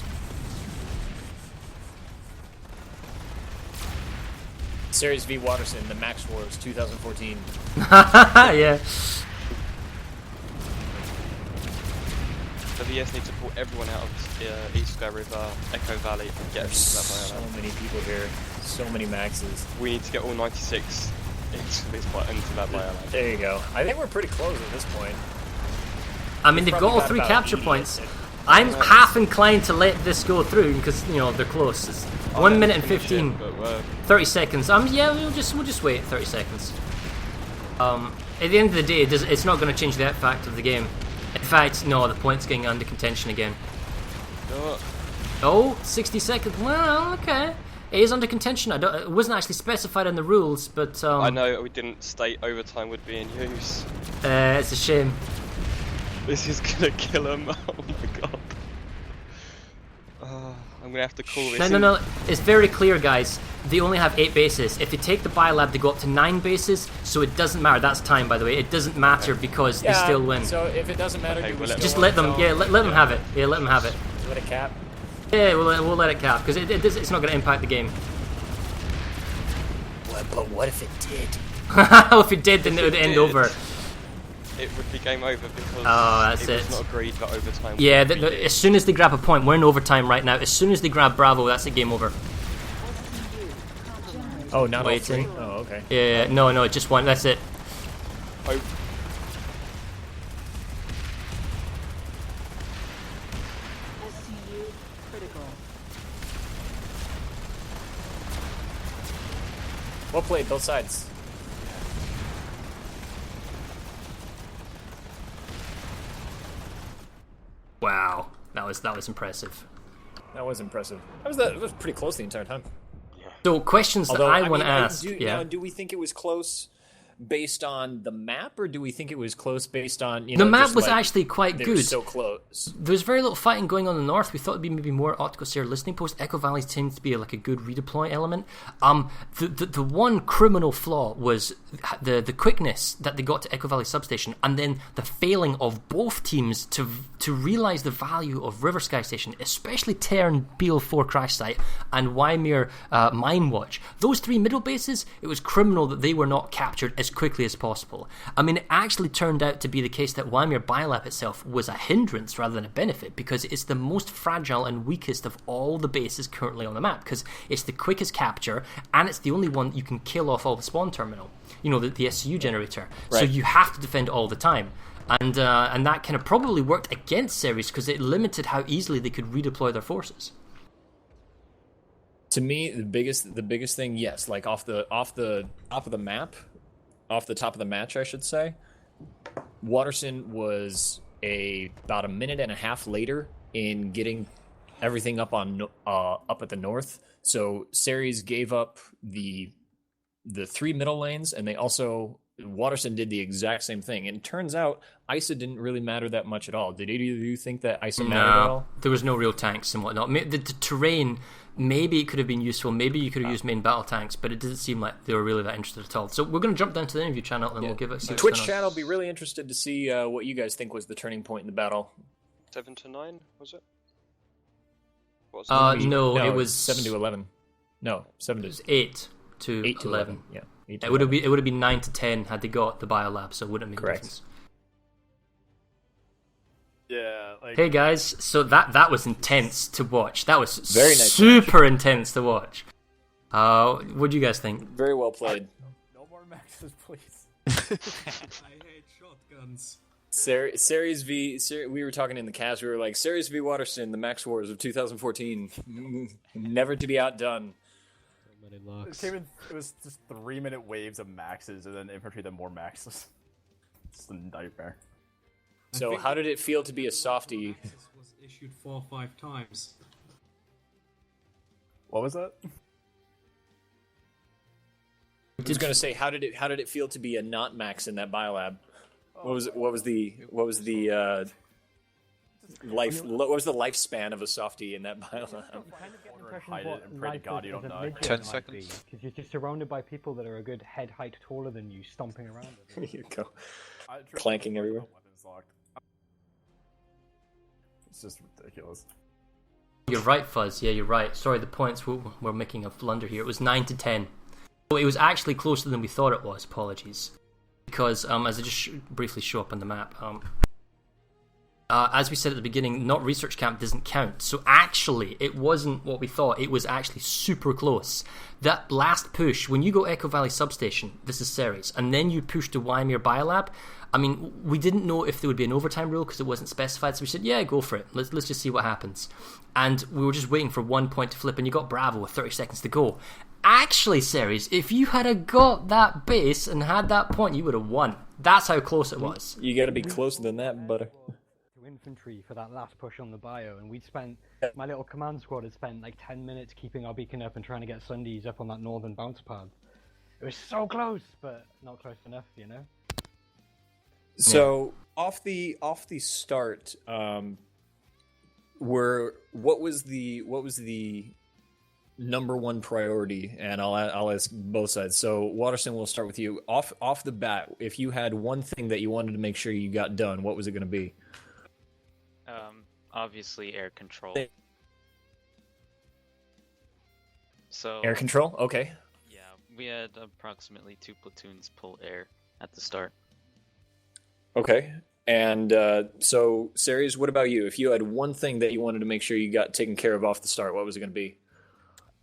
Ceres v Waterson, the Max Wars 2014. Yeah. The VS need to pull everyone out of East Sky River, Echo Valley, and get There's into that so biolab. many people here. So many maxes. We need to get all 96 into that biolab. There you go. I think we're pretty close at this point. I mean, they've got Probably all 3 about capture 80 points. at- I'm half inclined to let this go through because, you know, they're close. It's 1 minute and 15, 30 seconds. Yeah, we'll just wait 30 seconds. At the end of the day, it's not going to change the fact of the game. In fact, no, the point's getting under contention again. Oh, 60 seconds. Well, okay. It is under contention. It wasn't actually specified in the rules, but I know we didn't state overtime would be in use. it's a shame. This is gonna kill him. Oh my god. I'm gonna have to call this. No. It's very clear, guys. They only have 8 bases. If they take the biolab, they go up to 9 bases, so it doesn't matter. That's time, by the way. It doesn't matter because they still win. So if it doesn't matter, Okay, do we we'll let- still Just want let them, to yeah, tell- let them have it. Yeah, let them have it. Let it cap. Yeah, we'll let it cap because it's not going to impact the game. But what if it did? If it did, then it would end over. It would be game over because That's it was it. not agreed that overtime. would Yeah, be used. as soon as they grab a point, we're in overtime right now. As soon as they grab Bravo, that's a game over. Oh, not all Waiting. 3? Oh, okay. Yeah, no, just one. That's it. Oh, SCU critical. Well played, both sides. Wow, that was impressive. That was impressive. That was pretty close the entire time. So questions that I want to ask. Now, do we think it was close based on the map, or do we think it was close based on The map was actually quite they were good. so close? There was very little fighting going on in the north. We thought it'd be maybe more optical Ceres listening post. Echo Valley tends to be like a good redeploy element. The one criminal flaw was the quickness that they got to Echo Valley substation, and then the failing of both teams to realize the value of River Sky Station, especially Tern BL4 crash site and Waimir Mine Watch. Those 3 middle bases, it was criminal that they were not captured as quickly as possible. I mean, it actually turned out to be the case that Waimir Biolab itself was a hindrance rather than a benefit, because it's the most fragile and weakest of all the bases currently on the map, because it's the quickest capture and it's the only one you can kill off all the spawn terminal, you know, the SCU generator. So you have to defend all the time. And that kind of probably worked against Ceres because it limited how easily they could redeploy their forces. To me, the biggest thing, yes, like off the top of the map, off the top of the match, I should say, Waterson was about a minute and a half later in getting everything up at the north. So Ceres gave up the 3 middle lanes, and Waterson did the exact same thing. And it turns out ISA didn't really matter that much at all. Did either of you think that ISA mattered at all? There was no real tanks and whatnot. The terrain, maybe it could have been useful. Maybe you could have used main battle tanks, but it didn't seem like they were really that interested at all. So we're going to jump down to the interview channel and we'll give it. The Twitch chat will be really interested to see what you guys think was the turning point in the battle. 7 to 9 was it? What was No, it was 7 to 11. No, 7 to 8 to 8 to 11. Yeah, 8 to It would have been 9 to 10 had they got the biolab, so it wouldn't make a Correct. difference. Yeah, like Hey guys, so that was intense to watch. That was Very nice super intense to watch. What do you guys think? Very well played. no more maxes, please. I hate shotguns. Ceres v. We were talking in the cast. We were like, Ceres v. Waterson, the Max Wars of 2014, never to be outdone. It was just 3-minute waves of maxes, and then infantry, then more maxes. It's a nightmare. So, how did it feel to be a softie? Was issued 4 or 5 times. What was that? I was going to say, how did it feel to be a not max in that biolab? What was the lifespan of a softie in that biolab? Hide it and pray to God you don't die. 10 seconds. Because you're just surrounded by people that are a good head height taller than you, stomping around. There you go. Clanking everywhere. It's just ridiculous. You're right, Fuzz. Yeah, you're right. Sorry, the points we're making a blunder here. It was 9-10. So it was actually closer than we thought it was. Apologies. Because, as I just briefly show up on the map, as we said at the beginning, not research camp doesn't count. So actually, it wasn't what we thought. It was actually super close. That last push, when you go Echo Valley Substation, this is Ceres, and then you push to Waimir Biolab, I mean, we didn't know if there would be an overtime rule because it wasn't specified, so we said, yeah, go for it. Let's just see what happens. And we were just waiting for 1 point to flip, and you got Bravo with 30 seconds to go. Actually, Ceres, if you had got that base and had that point, you would have won. That's how close it was. You got to be closer than that, butter. Infantry for that last push on the bio, and my little command squad had spent like 10 minutes keeping our beacon up and trying to get Sundays up on that northern bounce pad. It was so close, but not close enough, you know. So off the start, what was the number one priority? And I'll ask both sides. So Waterson, we'll start with you. Off the bat, if you had one thing that you wanted to make sure you got done, what was it going to be? Obviously air control. So Air control? Okay. Yeah, we had approximately 2 platoons pull air at the start. Okay. And so, Ceres, what about you? If you had one thing that you wanted to make sure you got taken care of off the start, what was it going to be?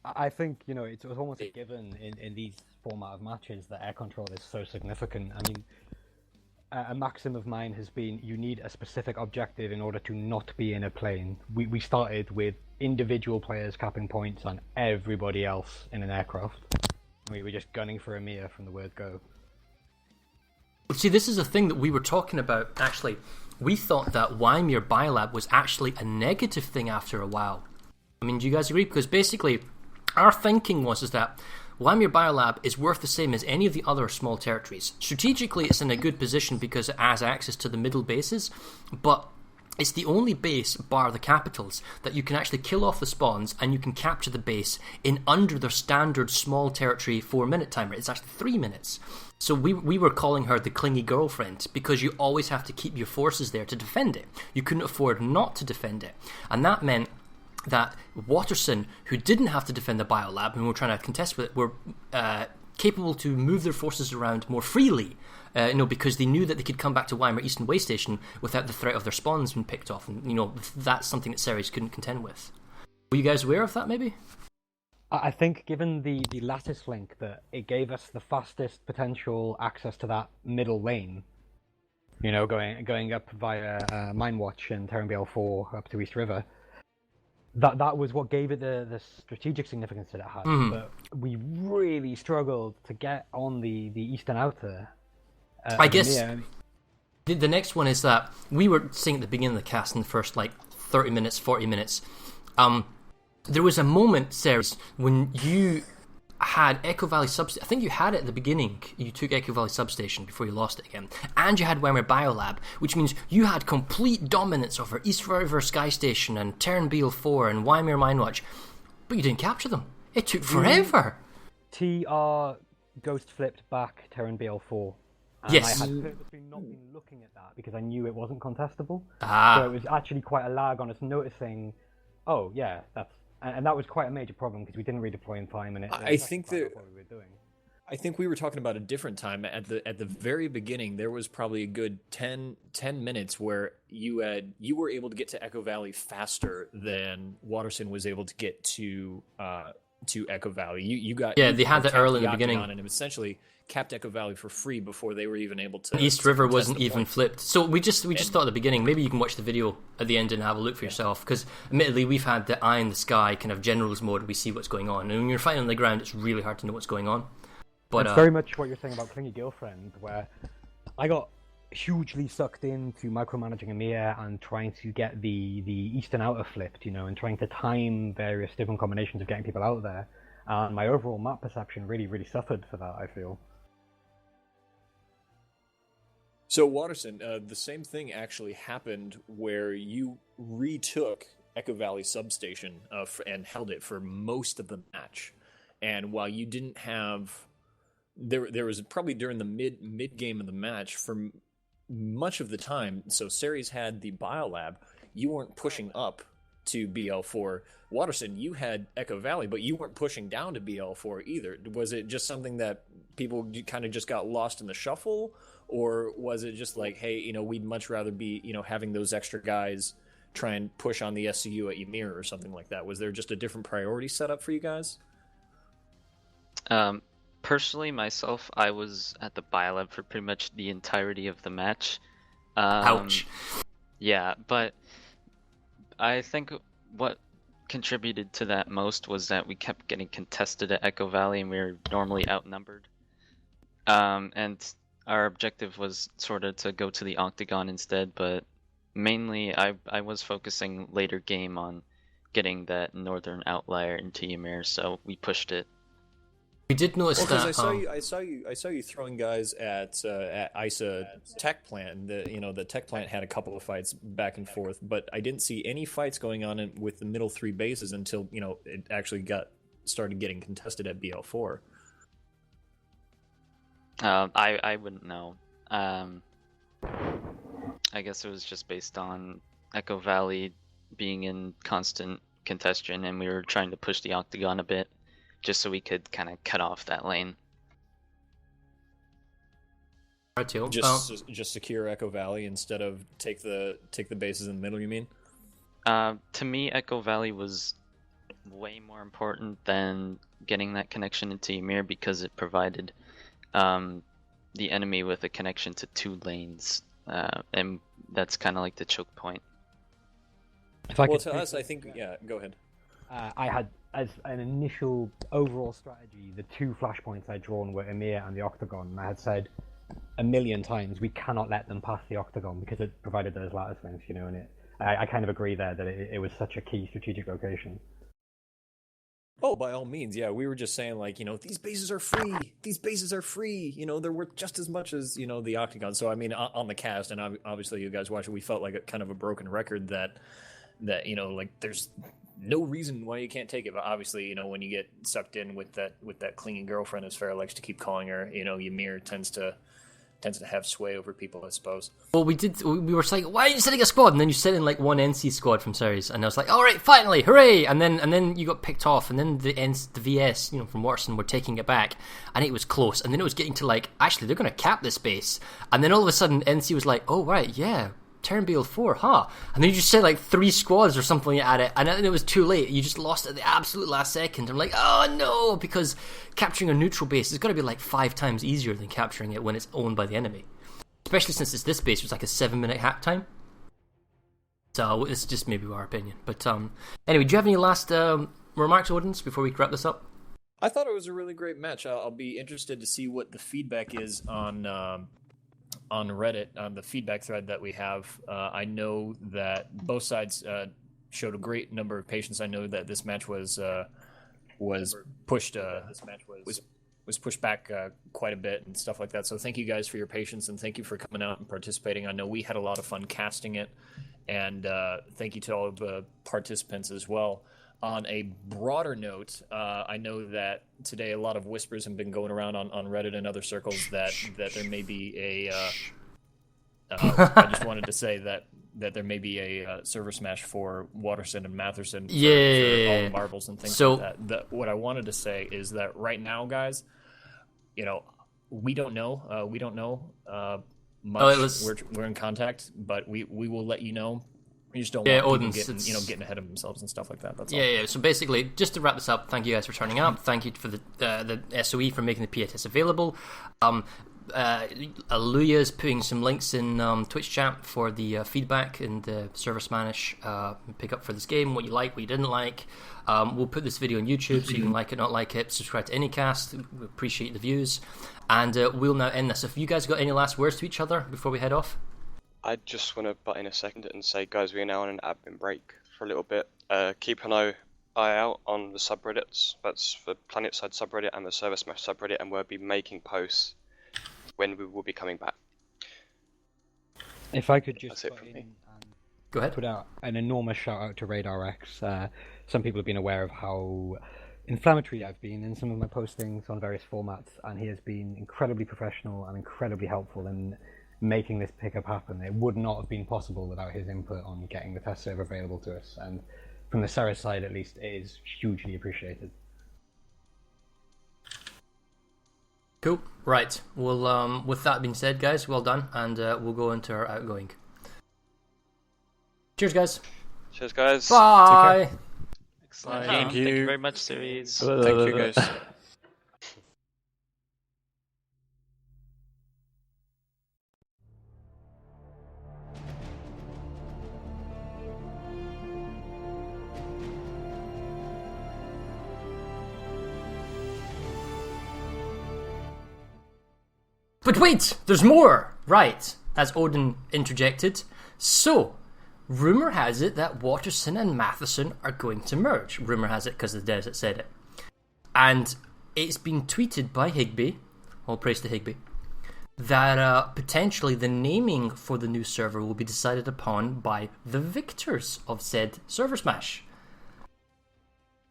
I think, it was almost a given in these format of matches that air control is so significant. I mean, a maxim of mine has been you need a specific objective in order to not be in a plane. We started with individual players capping points on everybody else in an aircraft. We were just gunning for Esamir from the word go. See, this is a thing that we were talking about, actually. We thought that Waimir Biolab was actually a negative thing after a while. I mean, do you guys agree? Because basically, our thinking was that Waimir Biolab is worth the same as any of the other small territories. Strategically, it's in a good position because it has access to the middle bases, but it's the only base, bar the capitals, that you can actually kill off the spawns and you can capture the base in under their standard small territory 4-minute timer. It's actually 3 minutes. So we were calling her the clingy girlfriend because you always have to keep your forces there to defend it. You couldn't afford not to defend it. And that meant that Waterson, who didn't have to defend the biolab and were trying to contest with it, were capable to move their forces around more freely, because they knew that they could come back to Weimar Eastern Way Station without the threat of their spawns being picked off, and that's something that Ceres couldn't contend with. Were you guys aware of that, maybe? I think given the lattice link, that it gave us the fastest potential access to that middle lane, going up via Mine Watch and Terran BL4 up to East River. That was what gave it the strategic significance that it had. Mm-hmm. But we really struggled to get on the eastern outer. I guess the next one is that we were saying at the beginning of the cast in the first 30 minutes, 40 minutes, there was a moment, Ceres, when you had Echo Valley Substation. I think you had it at the beginning. You took Echo Valley Substation before you lost it again. And you had Weimar Biolab, which means you had complete dominance over East River Sky Station and Terran BL4 and Weimar Mine Watch. But you didn't capture them. It took forever. TR ghost flipped back Terran BL4. And yes. I had purposely not been looking at that because I knew it wasn't contestable. Ah. So it was actually quite a lag on us noticing, oh yeah, and that was quite a major problem because we didn't redeploy in time, and I think that what we were doing. I think we were talking about a different time. At the very beginning, there was probably a good 10 minutes where you were able to get to Echo Valley faster than Waterson was able to get to Echo Valley. You got they had that capped early in the beginning, Octagon and essentially capped Echo Valley for free before they were even able to. East River wasn't even flipped. So we just thought at the beginning, maybe you can watch the video at the end and have a look for yourself, because admittedly we've had the eye in the sky kind of generals mode. We see what's going on, and when you're fighting on the ground, it's really hard to know what's going on. But it's very much what you're saying about Clingy Girlfriend, where I got hugely sucked into micromanaging Emir and trying to get the eastern outer flipped, and trying to time various different combinations of getting people out there. And my overall map perception really, really suffered for that, I feel. So, Waterson, the same thing actually happened where you retook Echo Valley Substation and held it for most of the match. And while you didn't have... There was probably during the mid game of the match for much of the time, so Ceres had the Biolab, you weren't pushing up to BL4. Waterson, you had Echo Valley, but you weren't pushing down to BL4 either. Was it just something that people kind of just got lost in the shuffle? Or was it just like, hey, we'd much rather be, having those extra guys try and push on the SCU at Ymir or something like that? Was there just a different priority set up for you guys? Personally, myself, I was at the Biolab for pretty much the entirety of the match. Ouch. Yeah, but I think what contributed to that most was that we kept getting contested at Echo Valley, and we were normally outnumbered. And our objective was sort of to go to the Octagon instead, but mainly I was focusing later game on getting that northern outlier into Ymir, so we pushed it. We did notice that. I saw you throwing guys at ISA Tech Plant. The Tech Plant had a couple of fights back and forth, but I didn't see any fights going on with the middle three bases until it actually started getting contested at BL4. I wouldn't know. I guess it was just based on Echo Valley being in constant contention, and we were trying to push the Octagon a bit, just so we could kind of cut off that lane. Just secure Echo Valley instead of take the bases in the middle, you mean? To me, Echo Valley was way more important than getting that connection into Ymir, because it provided the enemy with a connection to two lanes, and that's kind of like the choke point. To us, I think, go ahead. I had, as an initial overall strategy, the two flashpoints I'd drawn were Emir and the Octagon, and I had said a million times, we cannot let them pass the Octagon because it provided those lattice links, and I kind of agree there that it was such a key strategic location. Oh, by all means, yeah. We were just saying, these bases are free. These bases are free. They're worth just as much as, the Octagon. So, I mean, on the cast, and obviously you guys watch it, we felt like a kind of a broken record that there's no reason why you can't take it. But obviously, when you get sucked in with that clinging girlfriend, as Farrah likes to keep calling her, Ymir tends to have sway over people, I suppose. Well, we were like, why are you setting a squad? And then you set in one NC squad from Ceres, and I was like, all right, finally, hooray! And then you got picked off, and then the VS, from Waterson were taking it back, and it was close, and then it was getting to actually they're going to cap this base, and then all of a sudden NC was like, oh right, yeah, Turnbull 4, huh? And then you just said 3 squads or something at it, and then it was too late. You just lost at the absolute last second. I'm like, oh no, because capturing a neutral base has got to be 5 times easier than capturing it when it's owned by the enemy. Especially since this base was a 7-minute hack time. So it's just maybe our opinion. But anyway, do you have any last remarks, Odins, before we wrap this up? I thought it was a really great match. I'll be interested to see what the feedback is on Reddit, on the feedback thread that we have. I know that both sides showed a great number of patience. I know that this match was pushed. Was pushed back quite a bit and stuff like that. So thank you guys for your patience, and thank you for coming out and participating. I know we had a lot of fun casting it, and thank you to all of the participants as well. On a broader note, I know that today a lot of whispers have been going around on Reddit and other circles that there may be a... I just wanted to say that there may be a ServerSmash for Waterson and Matherson for all the marbles and things like that. What I wanted to say is that right now, guys, we don't know. We don't know much. We're in contact, but we will let you know You just don't Yeah, want people Odin's, getting ahead of themselves and stuff like that. That's Yeah, all. yeah. So basically, just to wrap this up, thank you guys for turning up. Thank you for the SOE for making the PTS available. Aluya's putting some links in Twitch chat for the feedback and the ServerSmash pick up for this game, what you like, what you didn't like. We'll put this video on YouTube so you can like it, not like it. Subscribe to Anycast. We appreciate the views. And we'll now end this. If you guys got any last words to each other before we head off? I just want to butt in a second and say, guys, we are now on an admin break for a little bit. Keep an eye out on the subreddits. That's the PlanetSide subreddit and the ServerSmash subreddit, and we'll be making posts when we will be coming back. If I could just That's it from me. Go ahead. Put out an enormous shout out to RadarX. Some people have been aware of how inflammatory I've been in some of my postings on various formats, and he has been incredibly professional and incredibly helpful in making this pickup happen. It would not have been possible without his input on getting the test server available to us, and from the Ceres side at least, it is hugely appreciated. Cool. Right. Well, with that being said, guys, well done, and we'll go into our outgoing. Cheers, guys. Cheers, guys. Bye. Excellent. Thank Thank you you. very much, Ceres. Thank you, guys. But wait, there's more! Right, as Odin interjected. So, rumour has it that Waterson and Matheson are going to merge. Rumour has it because the devs that said it. And it's been tweeted by Higby, all praise to Higby, that potentially the naming for the new server will be decided upon by the victors of said ServerSmash.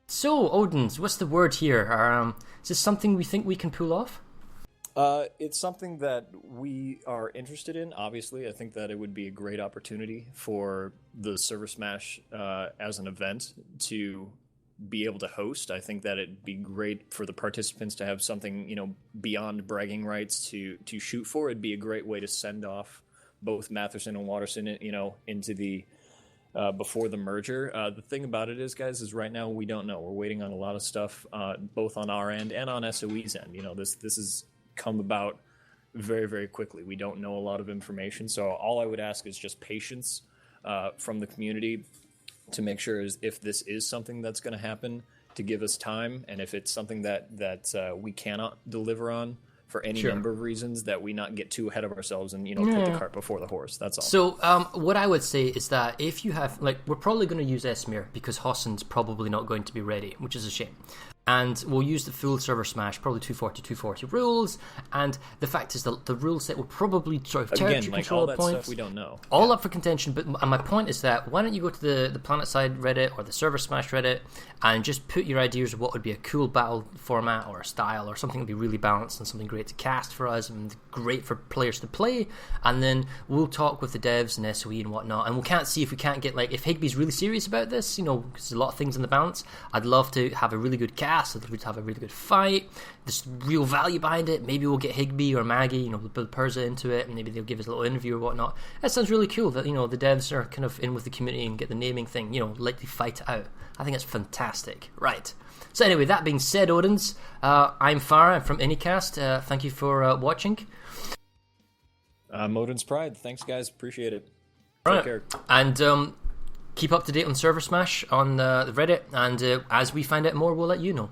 So, Odins, what's the word here? Is this something we think we can pull off? It's something that we are interested in. Obviously, I think that it would be a great opportunity for the ServerSmash as an event to be able to host. I think that it'd be great for the participants to have something, beyond bragging rights to shoot for. It'd be a great way to send off both Matheson and Waterson, into the before the merger. The thing about it is, guys, is right now we don't know. We're waiting on a lot of stuff, both on our end and on SOE's end. This is come about very, very quickly. We don't know a lot of information, so all I would ask is just patience from the community to make sure if this is something that's going to happen, to give us time, and if it's something that we cannot deliver on for any number of reasons, that we not get too ahead of ourselves and put the cart before the horse. That's all. So what I would say is that if you have, we're probably going to use Esamir because Hassan's probably not going to be ready, which is a shame. And we'll use the full ServerSmash, probably 240 rules. And the fact is that the rule set will probably sort of territory control all that points. Stuff we don't know. All up for contention. But my point is that why don't you go to the PlanetSide Reddit or the ServerSmash Reddit and just put your ideas of what would be a cool battle format or a style or something that would be really balanced and something great to cast for us and great for players to play. And then we'll talk with the devs and SOE and whatnot. And we can't see if we can't get, if Higby's really serious about this, because there's a lot of things in the balance. I'd love to have a really good cast. I'd love to have a really good fight. There's real value behind it. Maybe we'll get Higby or Maggie, we'll build Perza into it, and maybe they'll give us a little interview or whatnot. That sounds really cool that, the devs are kind of in with the community and get the naming thing, let the fight it out. I think it's fantastic. Right. So anyway, that being said, Odins, I'm Farah. I'm from Anycast. Thank you for watching. Odin's Pride. Thanks, guys. Appreciate it. Right. Take care. And keep up to date on ServerSmash on the Reddit, and as we find out more, we'll let you know.